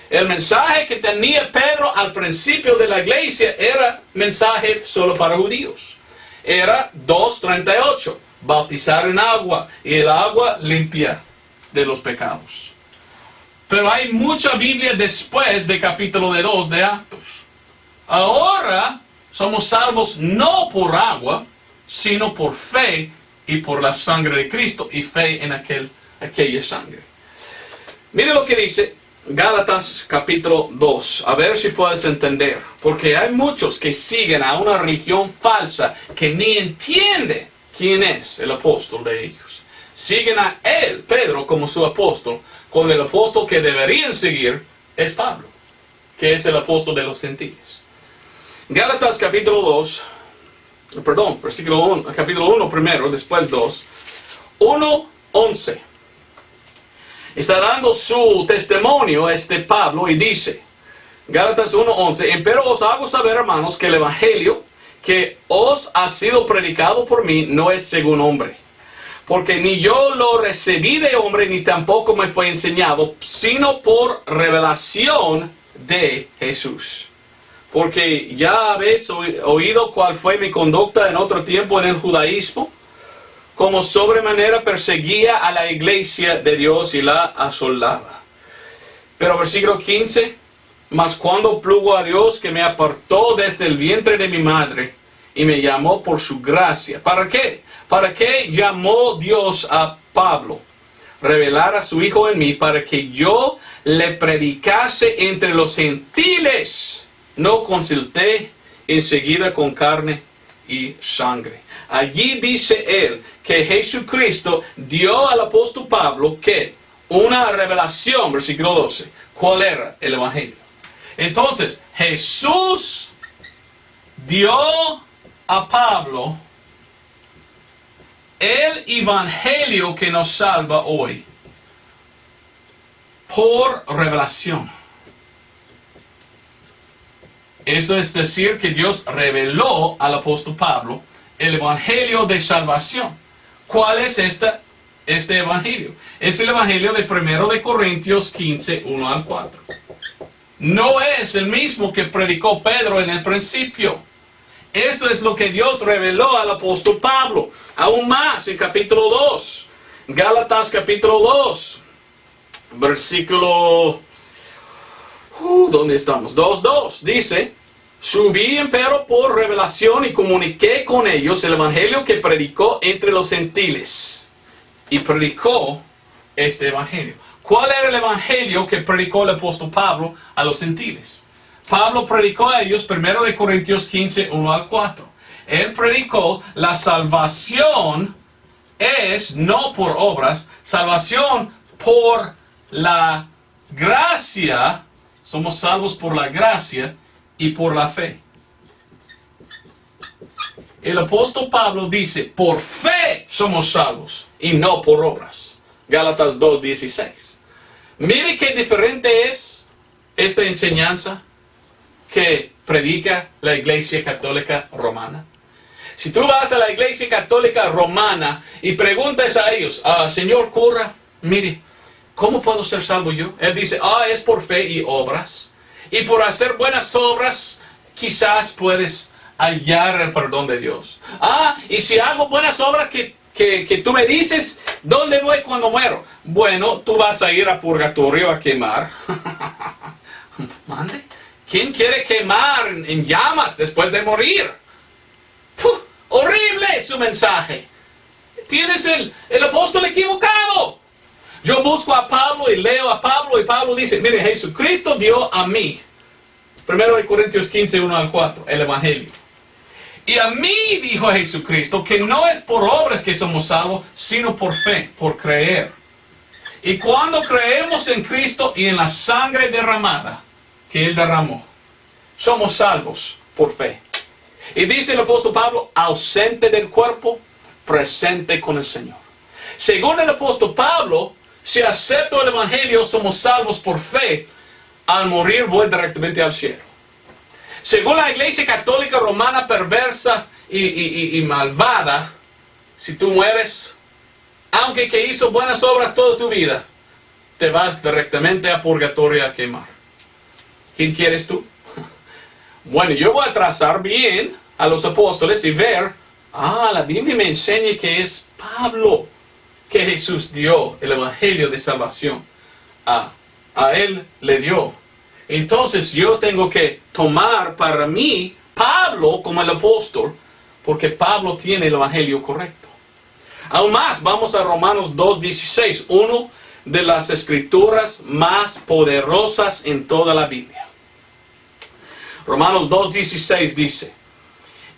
El mensaje que tenía Pedro al principio de la iglesia era mensaje solo para judíos. Era 2:38, bautizar en agua y el agua limpia de los pecados. Pero hay mucha Biblia después de capítulo 2 de Actos. Ahora somos salvos no por agua, sino por fe y por la sangre de Cristo y fe en aquella sangre. Mire lo que dice Gálatas capítulo 2, a ver si puedes entender, porque hay muchos que siguen a una religión falsa que ni entiende quién es el apóstol de ellos. Siguen a él, Pedro, como su apóstol, cuando el apóstol que deberían seguir es Pablo, que es el apóstol de los gentiles. Gálatas capítulo 2, capítulo 1 primero, después 2, 1:11. Está dando su testimonio Pablo y dice, Gálatas 1:11, empero os hago saber, hermanos, que el evangelio que os ha sido predicado por mí no es según hombre. Porque ni yo lo recibí de hombre, ni tampoco me fue enseñado, sino por revelación de Jesús. porque ya habéis oído cuál fue mi conducta en otro tiempo en el judaísmo, como sobremanera perseguía a la iglesia de Dios y la asolaba. Pero versículo 15, mas cuando plugo a Dios que me apartó desde el vientre de mi madre y me llamó por su gracia. ¿Para qué? ¿Para qué llamó Dios a Pablo? Revelar a su Hijo en mí para que yo le predicase entre los gentiles. No consulté enseguida con carne y sangre. Allí dice él que Jesucristo dio al apóstol Pablo que una revelación, versículo 12. ¿Cuál era el evangelio? Entonces, Jesús dio a Pablo el evangelio que nos salva hoy por revelación. Eso es decir, que Dios reveló al apóstol Pablo el evangelio de salvación. ¿Cuál es este evangelio? Es el evangelio de 1 de Corintios 15, 1 al 4. No es el mismo que predicó Pedro en el principio. Esto es lo que Dios reveló al apóstol Pablo. Aún más en capítulo 2. Gálatas capítulo 2. Versículo... ¿dónde estamos? 2:2. Dice: subí empero por revelación y comuniqué con ellos el evangelio que predicó entre los gentiles. Y predicó este evangelio. ¿Cuál era el evangelio que predicó el apóstol Pablo a los gentiles? Pablo predicó a ellos 1 de Corintios 15, 1 al 4. Él predicó la salvación es no por obras, salvación por la gracia. Somos salvos por la gracia y por la fe. El apóstol Pablo dice, por fe somos salvos y no por obras. Gálatas 2:16. Mire qué diferente es esta enseñanza que predica la Iglesia Católica Romana. Si tú vas a la Iglesia Católica Romana y preguntas a ellos, señor cura, mire, ¿cómo puedo ser salvo yo? Él dice, es por fe y obras. Y por hacer buenas obras, quizás puedes hallar el perdón de Dios. Y si hago buenas obras que tú me dices, ¿dónde voy cuando muero? Bueno, tú vas a ir a purgatorio a quemar. ¿Mande? ¿Quién quiere quemar en llamas después de morir? ¡Horrible su mensaje! Tienes el apóstol equivocado. Yo busco a Pablo y leo a Pablo y Pablo dice, mire, Jesucristo dio a mí, 1 Corintios 15, 1 al 4, el evangelio. Y a mí dijo Jesucristo que no es por obras que somos salvos, sino por fe, por creer. Y cuando creemos en Cristo y en la sangre derramada que Él derramó, somos salvos por fe. Y dice el apóstol Pablo, ausente del cuerpo, presente con el Señor. Según el apóstol Pablo, si acepto el evangelio, somos salvos por fe. Al morir voy directamente al cielo. Según la Iglesia Católica Romana perversa y malvada, si tú mueres, aunque que hizo buenas obras toda tu vida, te vas directamente a purgatorio a quemar. ¿Quién quieres tú? Bueno, yo voy a trazar bien a los apóstoles y ver, la Biblia me enseña que es Pablo que Jesús dio el evangelio de salvación. A él le dio. Entonces yo tengo que tomar para mí Pablo como el apóstol, porque Pablo tiene el evangelio correcto. Aún más, vamos a Romanos 2:16, uno de las escrituras más poderosas en toda la Biblia. Romanos 2:16 dice,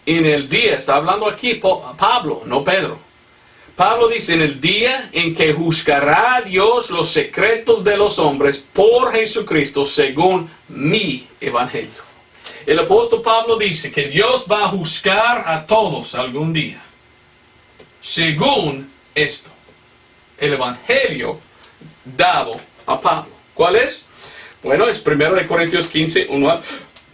en el día, está hablando aquí Pablo, no Pedro. Pablo dice, en el día en que juzgará Dios los secretos de los hombres por Jesucristo según mi evangelio. El apóstol Pablo dice que Dios va a juzgar a todos algún día. Según esto, el evangelio dado a Pablo. ¿Cuál es? Bueno, es 1 Corintios 15, 1 al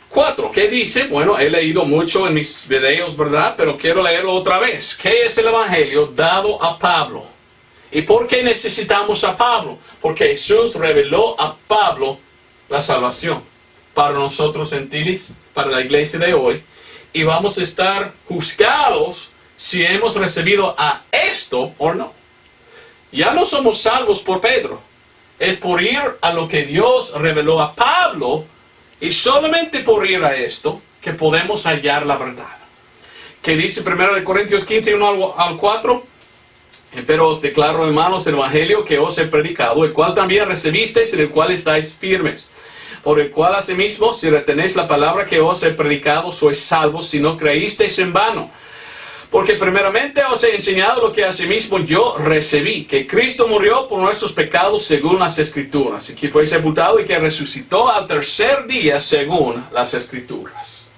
4. ¿Qué dice? Bueno, he leído mucho en mis videos, ¿verdad? Pero quiero leerlo otra vez. ¿Qué es el evangelio dado a Pablo? ¿Y por qué necesitamos a Pablo? Porque Jesús reveló a Pablo la salvación. Para nosotros gentiles, para la iglesia de hoy y vamos a estar juzgados si hemos recibido a esto o no. Ya no somos salvos por Pedro. Es por ir a lo que Dios reveló a Pablo y solamente por ir a esto que podemos hallar la verdad. Que dice 1 Corintios 15, 1 al 4. Pero os declaro, hermanos, el evangelio que os he predicado, el cual también recibisteis, en el cual estáis firmes. Por el cual asimismo, si retenéis la palabra que os he predicado, sois salvos, si no creísteis en vano. Porque primeramente os he enseñado lo que asimismo yo recibí, que Cristo murió por nuestros pecados según las Escrituras, y que fue sepultado y que resucitó al tercer día según las Escrituras.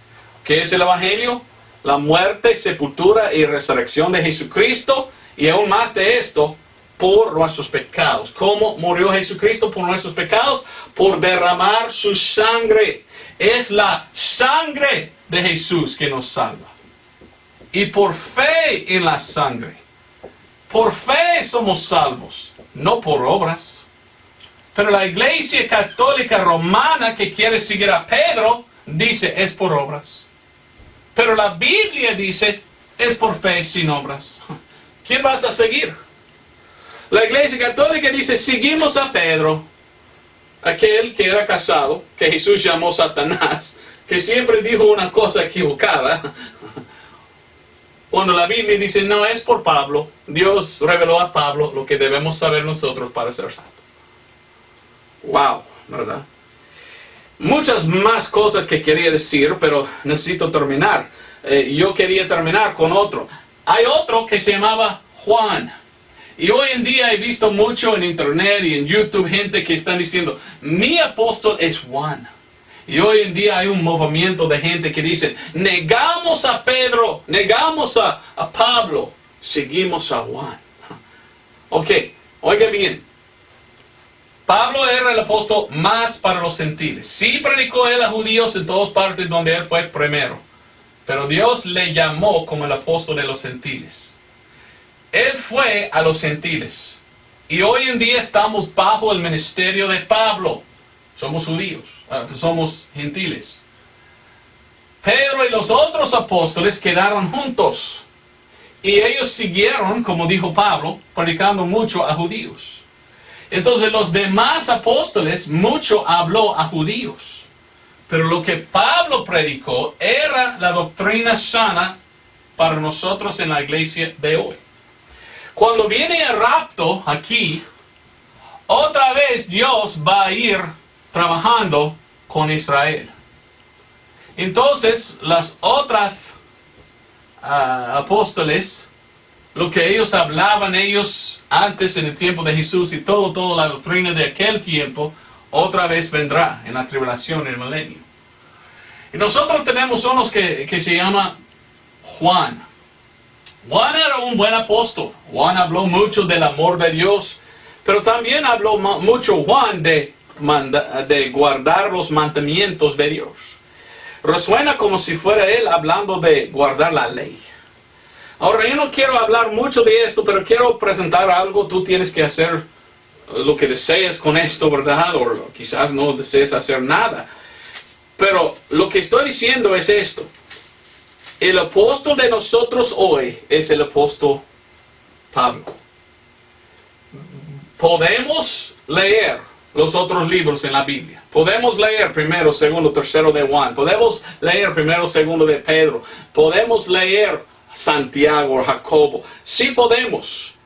¿Qué es el evangelio? La muerte, sepultura y resurrección de Jesucristo, y aún más de esto, por nuestros pecados. ¿Cómo murió Jesucristo por nuestros pecados? Por derramar su sangre. Es la sangre de Jesús que nos salva. Y por fe en la sangre. Por fe somos salvos, no por obras. Pero la Iglesia Católica Romana, que quiere seguir a Pedro, dice es por obras. Pero la Biblia dice es por fe sin obras. ¿Quién vas a seguir? La Iglesia Católica dice seguimos a Pedro, aquel que era casado, que Jesús llamó Satanás, que siempre dijo una cosa equivocada. Cuando la Biblia dice, no, es por Pablo. Dios reveló a Pablo lo que debemos saber nosotros para ser salvos. Wow, ¿verdad? Muchas más cosas que quería decir, pero necesito terminar. Yo quería terminar con otro. Hay otro que se llamaba Juan. Y hoy en día he visto mucho en internet y en YouTube gente que están diciendo, mi apóstol es Juan. Y hoy en día hay un movimiento de gente que dice, negamos a Pedro, negamos a Pablo, seguimos a Juan. Ok, oiga bien. Pablo era el apóstol más para los gentiles. Sí predicó él a judíos en todas partes donde él fue primero. Pero Dios le llamó como el apóstol de los gentiles. Él fue a los gentiles. Y hoy en día estamos bajo el ministerio de Pablo. Somos judíos, somos gentiles. Pedro y los otros apóstoles quedaron juntos. Y ellos siguieron, como dijo Pablo, predicando mucho a judíos. Entonces los demás apóstoles mucho habló a judíos. Pero lo que Pablo predicó era la doctrina sana para nosotros en la iglesia de hoy. Cuando viene el rapto aquí, otra vez Dios va a ir trabajando con Israel. Entonces, las otras apóstoles, lo que ellos hablaban ellos antes en el tiempo de Jesús y toda la doctrina de aquel tiempo, otra vez vendrá en la tribulación, en el milenio. Y nosotros tenemos unos que se llama Juan. Juan era un buen apóstol. Juan habló mucho del amor de Dios, pero también habló mucho Juan de guardar los mandamientos de Dios. Resuena como si fuera él hablando de guardar la ley. Ahora, yo no quiero hablar mucho de esto, pero quiero presentar algo. Tú tienes que hacer lo que desees con esto, ¿verdad? O quizás no desees hacer nada. Pero lo que estoy diciendo es esto. El apóstol de nosotros hoy es el apóstol Pablo. Podemos leer los otros libros en la Biblia. Podemos leer primero, segundo, tercero de Juan. Podemos leer primero, segundo de Pedro. Podemos leer Santiago o Jacobo. Sí podemos.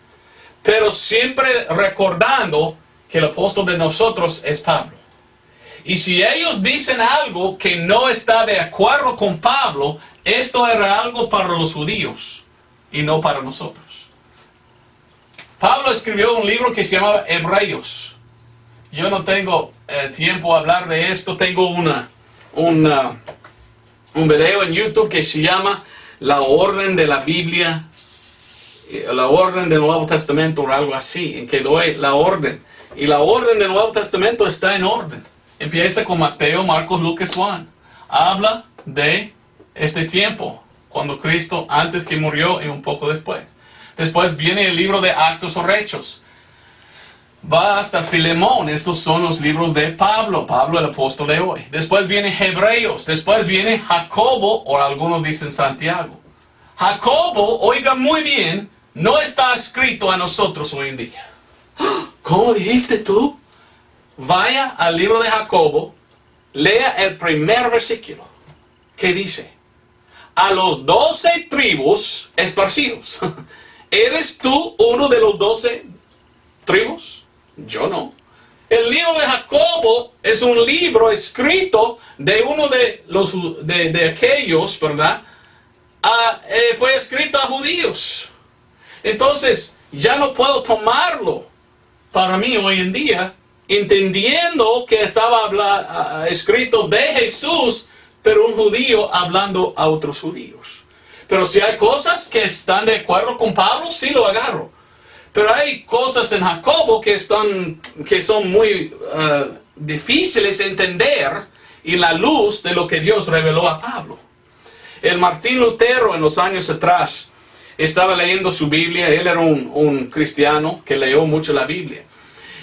Pero siempre recordando que el apóstol de nosotros es Pablo. Y si ellos dicen algo que no está de acuerdo con Pablo, esto era algo para los judíos y no para nosotros. Pablo escribió un libro que se llamaba Hebreos. Yo no tengo tiempo a hablar de esto. Tengo un video en YouTube que se llama La Orden de la Biblia, la Orden del Nuevo Testamento o algo así, en que doy la orden. Y la orden del Nuevo Testamento está en orden. Empieza con Mateo, Marcos, Lucas, Juan. Habla de este tiempo, cuando Cristo, antes que murió y un poco después. Después viene el libro de Actos o Hechos. va hasta Filemón. Estos son los libros de Pablo, Pablo el apóstol de hoy. Después viene Hebreos, después viene Jacobo, o algunos dicen Santiago. Jacobo, oiga muy bien, no está escrito a nosotros hoy en día. ¿Cómo dijiste tú? Vaya al libro de Jacobo, lea el primer versículo, que dice: a los 12 tribus esparcidos. ¿Eres tú uno de los 12 tribus? Yo no. El libro de Jacobo es un libro escrito de uno de los de aquellos, ¿verdad? Fue escrito a judíos. Entonces, ya no puedo tomarlo para mí hoy en día, entendiendo que estaba escrito de Jesús, pero un judío hablando a otros judíos. Pero si hay cosas que están de acuerdo con Pablo, sí lo agarro. Pero hay cosas en Jacobo que son muy difíciles de entender en la luz de lo que Dios reveló a Pablo. El Martín Lutero en los años atrás estaba leyendo su Biblia. Él era un cristiano que leyó mucho la Biblia.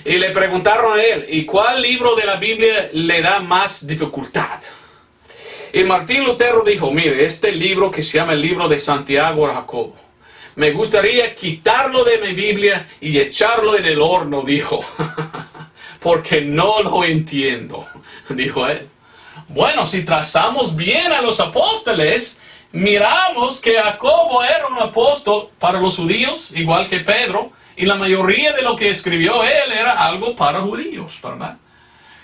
Y le preguntaron a él: ¿y cuál libro de la Biblia le da más dificultad? Y Martín Lutero dijo: mire, este libro que se llama el libro de Santiago a Jacobo, me gustaría quitarlo de mi Biblia y echarlo en el horno, dijo. Porque no lo entiendo, dijo él. Bueno, si trazamos bien a los apóstoles, miramos que Jacobo era un apóstol para los judíos, igual que Pedro, y la mayoría de lo que escribió él era algo para judíos, ¿verdad?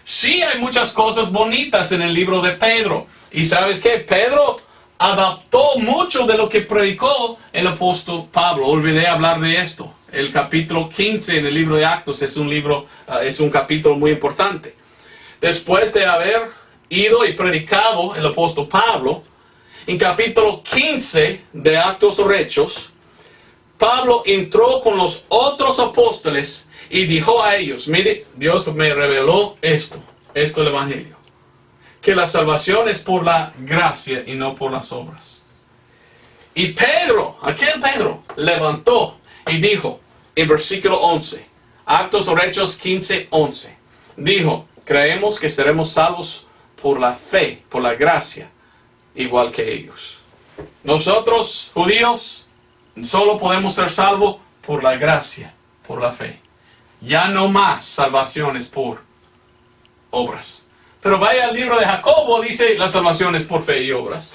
Sí, hay muchas cosas bonitas en el libro de Pedro. Y ¿sabes qué? Pedro adaptó mucho de lo que predicó el apóstol Pablo. Olvidé hablar de esto. El capítulo 15 en el libro de Actos es un capítulo muy importante. Después de haber ido y predicado el apóstol Pablo, en capítulo 15 de Actos o Hechos, Pablo entró con los otros apóstoles y dijo a ellos: mire, Dios me reveló esto es el evangelio, que la salvación es por la gracia y no por las obras. Y Pedro, aquel Pedro, levantó y dijo en versículo 11, Actos o Hechos 15, 11, dijo: creemos que seremos salvos por la fe, por la gracia, igual que ellos. Nosotros, judíos, solo podemos ser salvos por la gracia, por la fe. Ya no más salvaciones por obras. Pero vaya al libro de Jacobo, dice la salvación es por fe y obras.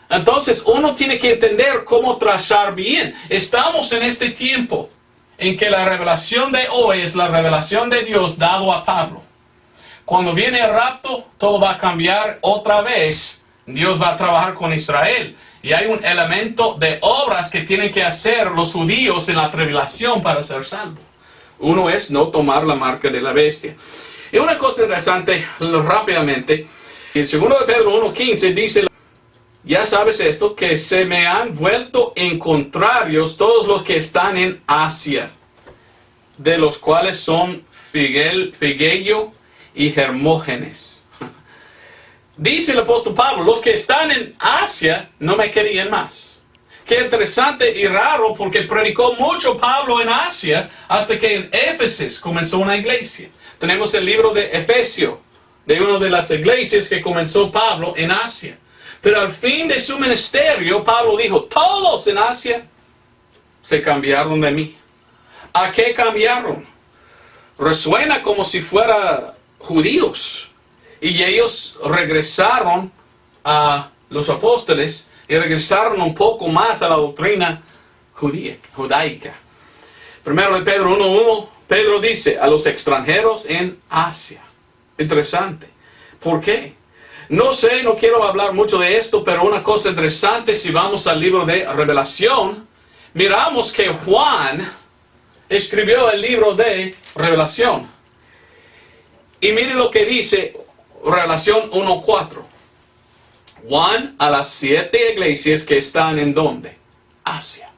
Entonces uno tiene que entender cómo trazar bien. Estamos en este tiempo en que la revelación de hoy es la revelación de Dios dado a Pablo. Cuando viene el rapto, todo va a cambiar otra vez. Dios va a trabajar con Israel. Y hay un elemento de obras que tienen que hacer los judíos en la tribulación para ser salvos. Uno es no tomar la marca de la bestia. Y una cosa interesante, rápidamente, en 2 de Pedro 1:15 dice: ya sabes esto, que se me han vuelto en contrarios todos los que están en Asia, de los cuales son Figelio y Hermógenes. Dice el apóstol Pablo: los que están en Asia no me querían más. Qué interesante y raro, porque predicó mucho Pablo en Asia hasta que en Éfeso comenzó una iglesia. Tenemos el libro de Efesio, de una de las iglesias que comenzó Pablo en Asia. Pero al fin de su ministerio, Pablo dijo: todos en Asia se cambiaron de mí. ¿A qué cambiaron? Resuena como si fueran judíos. Y ellos regresaron a los apóstoles y regresaron un poco más a la doctrina judaica. Primero de Pedro 1:1, Pedro dice: a los extranjeros en Asia. Interesante. ¿Por qué? No sé, no quiero hablar mucho de esto, pero una cosa interesante, si vamos al libro de Revelación, miramos que Juan escribió el libro de Revelación. Y mire lo que dice Revelación 1:4. Juan a las 7 iglesias que están en ¿dónde? Asia.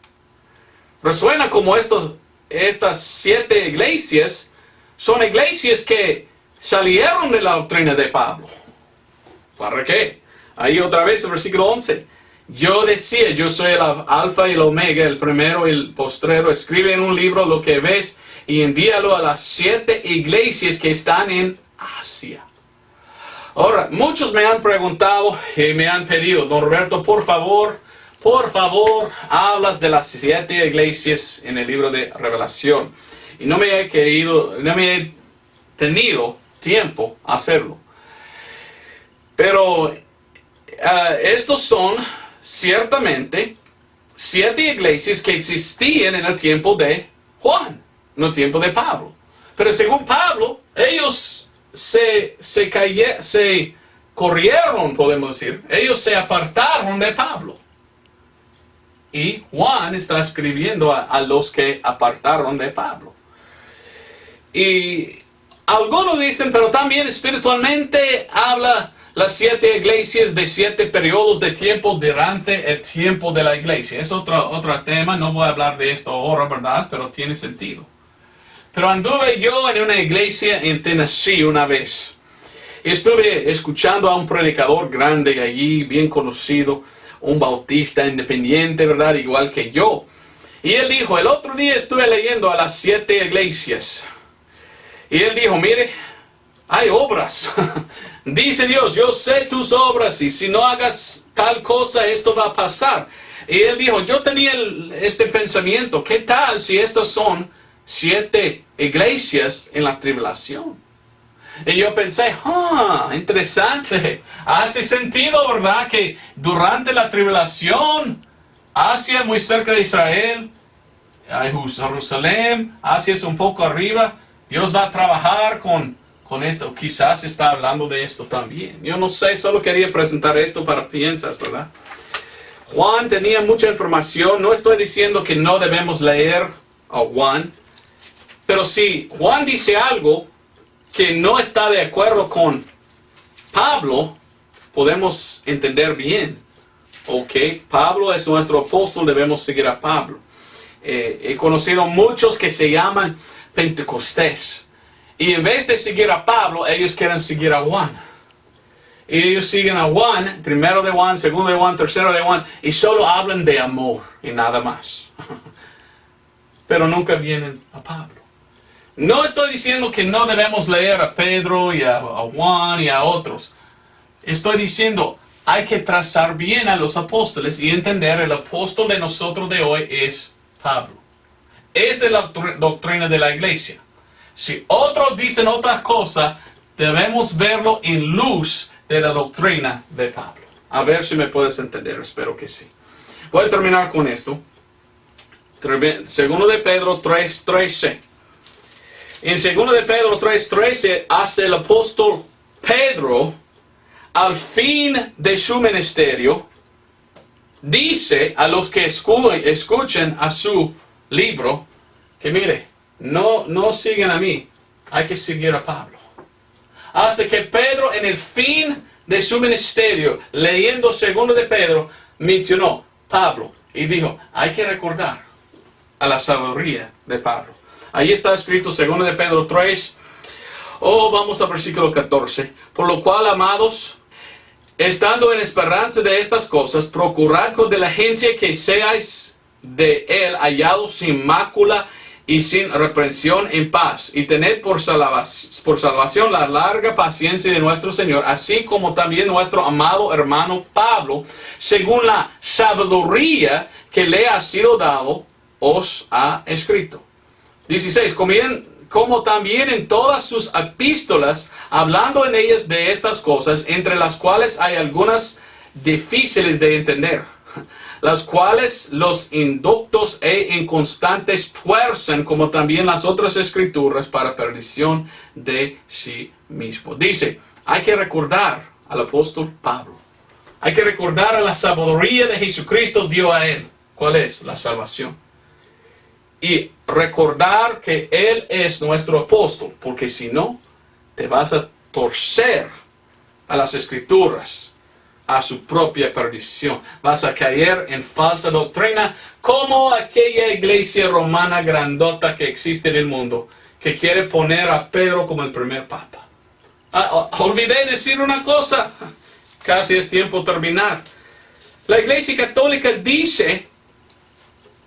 Resuena como estas 7 iglesias son iglesias que salieron de la doctrina de Pablo. ¿Para qué? Ahí otra vez el versículo 11. Yo decía, yo soy el alfa y el omega, el primero y el postrero. Escribe en un libro lo que ves y envíalo a las 7 iglesias que están en Asia. Ahora, muchos me han preguntado y me han pedido, don Roberto, por favor, hablas de las 7 iglesias en el libro de Revelación. Y no me he tenido tiempo a hacerlo. Pero estos son ciertamente 7 iglesias que existían en el tiempo de Juan, en el tiempo de Pablo. Pero según Pablo, ellos se corrieron, podemos decir. Ellos se apartaron de Pablo. Y Juan está escribiendo a los que apartaron de Pablo. Y algunos dicen, pero también espiritualmente habla las 7 iglesias de 7 periodos de tiempo durante el tiempo de la iglesia. Es otro tema, no voy a hablar de esto ahora, ¿verdad? Pero tiene sentido. Pero anduve yo en una iglesia en Tennessee una vez. Estuve escuchando a un predicador grande allí, bien conocido, un bautista independiente, ¿verdad? Igual que yo. Y él dijo, el otro día estuve leyendo a las 7 iglesias. Y él dijo, mire, hay obras. Dice Dios, yo sé tus obras y si no hagas tal cosa, esto va a pasar. Y él dijo, yo tenía este pensamiento, ¿qué tal si estas son 7 iglesias en la tribulación? Y yo pensé, interesante. Hace sentido, ¿verdad? Que durante la tribulación, Asia muy cerca de Israel, Jerusalén, Asia es un poco arriba, Dios va a trabajar con esto. Quizás está hablando de esto también. Yo no sé, solo quería presentar esto para piensas, ¿verdad? Juan tenía mucha información. No estoy diciendo que no debemos leer a Juan. Pero si Juan dice algo que no está de acuerdo con Pablo, podemos entender bien. Ok, Pablo es nuestro apóstol, debemos seguir a Pablo. He conocido muchos que se llaman Pentecostés. Y en vez de seguir a Pablo, ellos quieren seguir a Juan. Y ellos siguen a Juan, primero de Juan, segundo de Juan, tercero de Juan, y solo hablan de amor y nada más. Pero nunca vienen a Pablo. No estoy diciendo que no debemos leer a Pedro y a Juan y a otros. Estoy diciendo, hay que trazar bien a los apóstoles y entender el apóstol de nosotros de hoy es Pablo. Es de la doctrina de la iglesia. Si otros dicen otras cosas, debemos verlo en luz de la doctrina de Pablo. A ver si me puedes entender, espero que sí. Voy a terminar con esto. Segundo de Pedro 3:13. En segundo de Pedro 3:13, hasta el apóstol Pedro, al fin de su ministerio, dice a los que escuchen a su libro, que mire, no sigan a mí, hay que seguir a Pablo. Hasta que Pedro en el fin de su ministerio, leyendo segundo de Pedro, mencionó Pablo y dijo, hay que recordar a la sabiduría de Pablo. Ahí está escrito segundo de Pedro 3. Vamos al versículo 14. Por lo cual, amados, estando en esperanza de estas cosas, procurad con diligencia que seáis de él hallados sin mácula y sin reprensión en paz, y tened por salvación la larga paciencia de nuestro Señor, así como también nuestro amado hermano Pablo, según la sabiduría que le ha sido dado, os ha escrito. 16. Como también en todas sus epístolas, hablando en ellas de estas cosas, entre las cuales hay algunas difíciles de entender, las cuales los inductos e inconstantes tuercen, como también las otras escrituras, para perdición de sí mismo. Dice, hay que recordar al apóstol Pablo. Hay que recordar a la sabiduría de Jesucristo dio a él. ¿Cuál es? La salvación. Y recordar que él es nuestro apóstol, porque si no, te vas a torcer a las escrituras, a su propia perdición. Vas a caer en falsa doctrina, como aquella iglesia romana grandota que existe en el mundo, que quiere poner a Pedro como el primer papa. Olvidé decir una cosa, casi es tiempo de terminar. La Iglesia Católica dice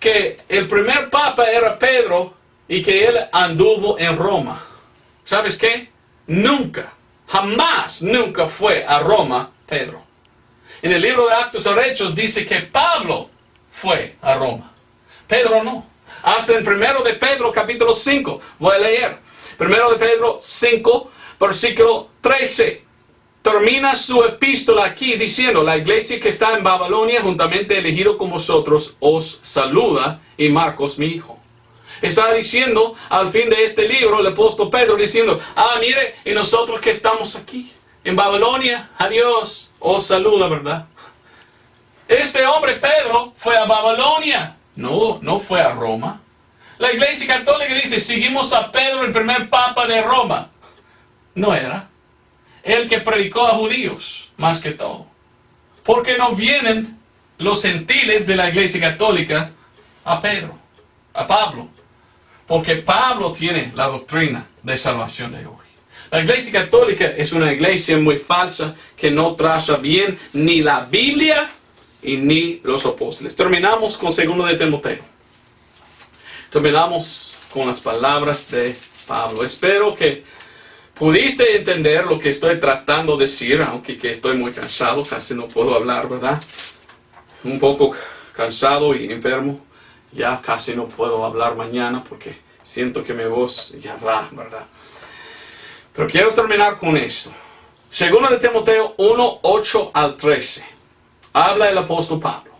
que el primer papa era Pedro y que él anduvo en Roma. ¿Sabes qué? Nunca, jamás, nunca fue a Roma Pedro. En el libro de Actos de Hechos dice que Pablo fue a Roma. Pedro no. Hasta en 1 de Pedro capítulo 5, voy a leer. 1 de Pedro 5, versículo 13. Termina su epístola aquí diciendo: la iglesia que está en Babilonia, juntamente elegido con vosotros, os saluda, y Marcos, mi hijo. Está diciendo al fin de este libro el apóstol Pedro diciendo: mire, y nosotros que estamos aquí en Babilonia, adiós, os saluda, ¿verdad? Este hombre Pedro fue a Babilonia, no fue a Roma. La Iglesia Católica dice: seguimos a Pedro, el primer papa de Roma. No era. El que predicó a judíos, más que todo. Porque no vienen los gentiles de la Iglesia Católica a Pedro, a Pablo. Porque Pablo tiene la doctrina de salvación de hoy. La Iglesia Católica es una iglesia muy falsa que no traza bien ni la Biblia y ni los apóstoles. Terminamos con 2 de Timoteo. Terminamos con las palabras de Pablo. Espero que pudiste entender lo que estoy tratando de decir, aunque que estoy muy cansado, casi no puedo hablar, ¿verdad? Un poco cansado y enfermo. Ya casi no puedo hablar mañana porque siento que mi voz ya va, ¿verdad? Pero quiero terminar con esto. 2 de Timoteo 1, 8 al 13. Habla el apóstol Pablo.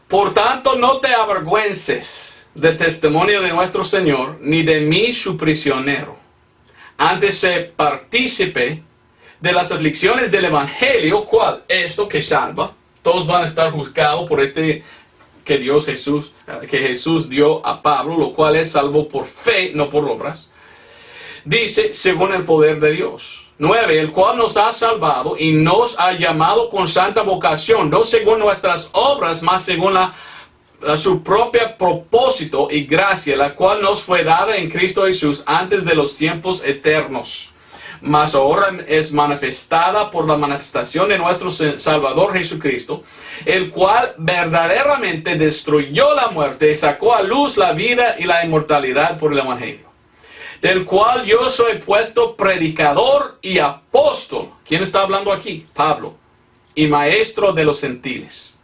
Por tanto, no te avergüences del testimonio de nuestro Señor, ni de mí su prisionero. Antes sé partícipe de las aflicciones del Evangelio, ¿cuál? Esto que salva. Todos van a estar juzgados por este que Jesús dio a Pablo, lo cual es salvo por fe, no por obras. Dice, según el poder de Dios. 9, el cual nos ha salvado y nos ha llamado con santa vocación, no según nuestras obras, mas según su propio propósito y gracia, la cual nos fue dada en Cristo Jesús antes de los tiempos eternos. Mas ahora es manifestada por la manifestación de nuestro Salvador Jesucristo, el cual verdaderamente destruyó la muerte y sacó a luz la vida y la inmortalidad por el Evangelio, del cual yo soy puesto predicador y apóstol. ¿Quién está hablando aquí? Pablo. Y maestro de los gentiles,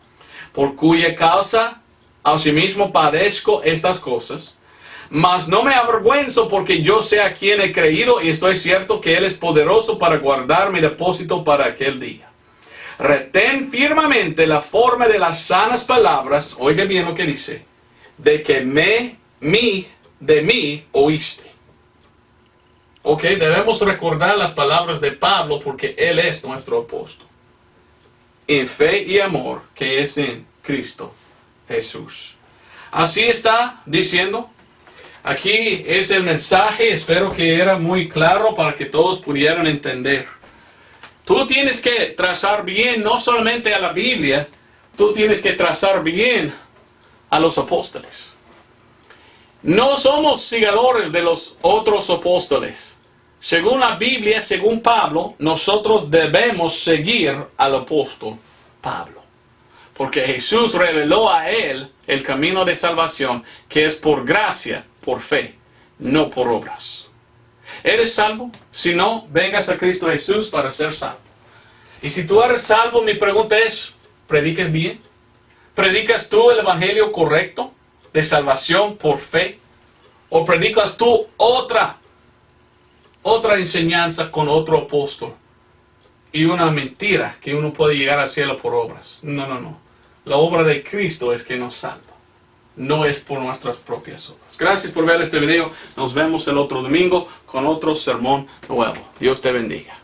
por cuya causa asimismo padezco estas cosas, mas no me avergüenzo, porque yo sé a quien he creído y estoy cierto que Él es poderoso para guardar mi depósito para aquel día. Retén firmemente la forma de las sanas palabras, oiga bien lo que dice, de que de mí oíste. Ok, debemos recordar las palabras de Pablo porque Él es nuestro apóstol. En fe y amor que es en Cristo Jesús. Así está diciendo. Aquí es el mensaje. Espero que era muy claro para que todos pudieran entender. Tú tienes que trazar bien no solamente a la Biblia, tú tienes que trazar bien a los apóstoles. No somos seguidores de los otros apóstoles. Según la Biblia, según Pablo, nosotros debemos seguir al apóstol Pablo. Porque Jesús reveló a él el camino de salvación, que es por gracia, por fe, no por obras. ¿Eres salvo? Si no, vengas a Cristo Jesús para ser salvo. Y si tú eres salvo, mi pregunta es, ¿predicas bien? ¿Predicas tú el evangelio correcto de salvación por fe? ¿O predicas tú otra enseñanza con otro apóstol? Y una mentira que uno puede llegar al cielo por obras. No. La obra de Cristo es que nos salva. No es por nuestras propias obras. Gracias por ver este video. Nos vemos el otro domingo con otro sermón nuevo. Dios te bendiga.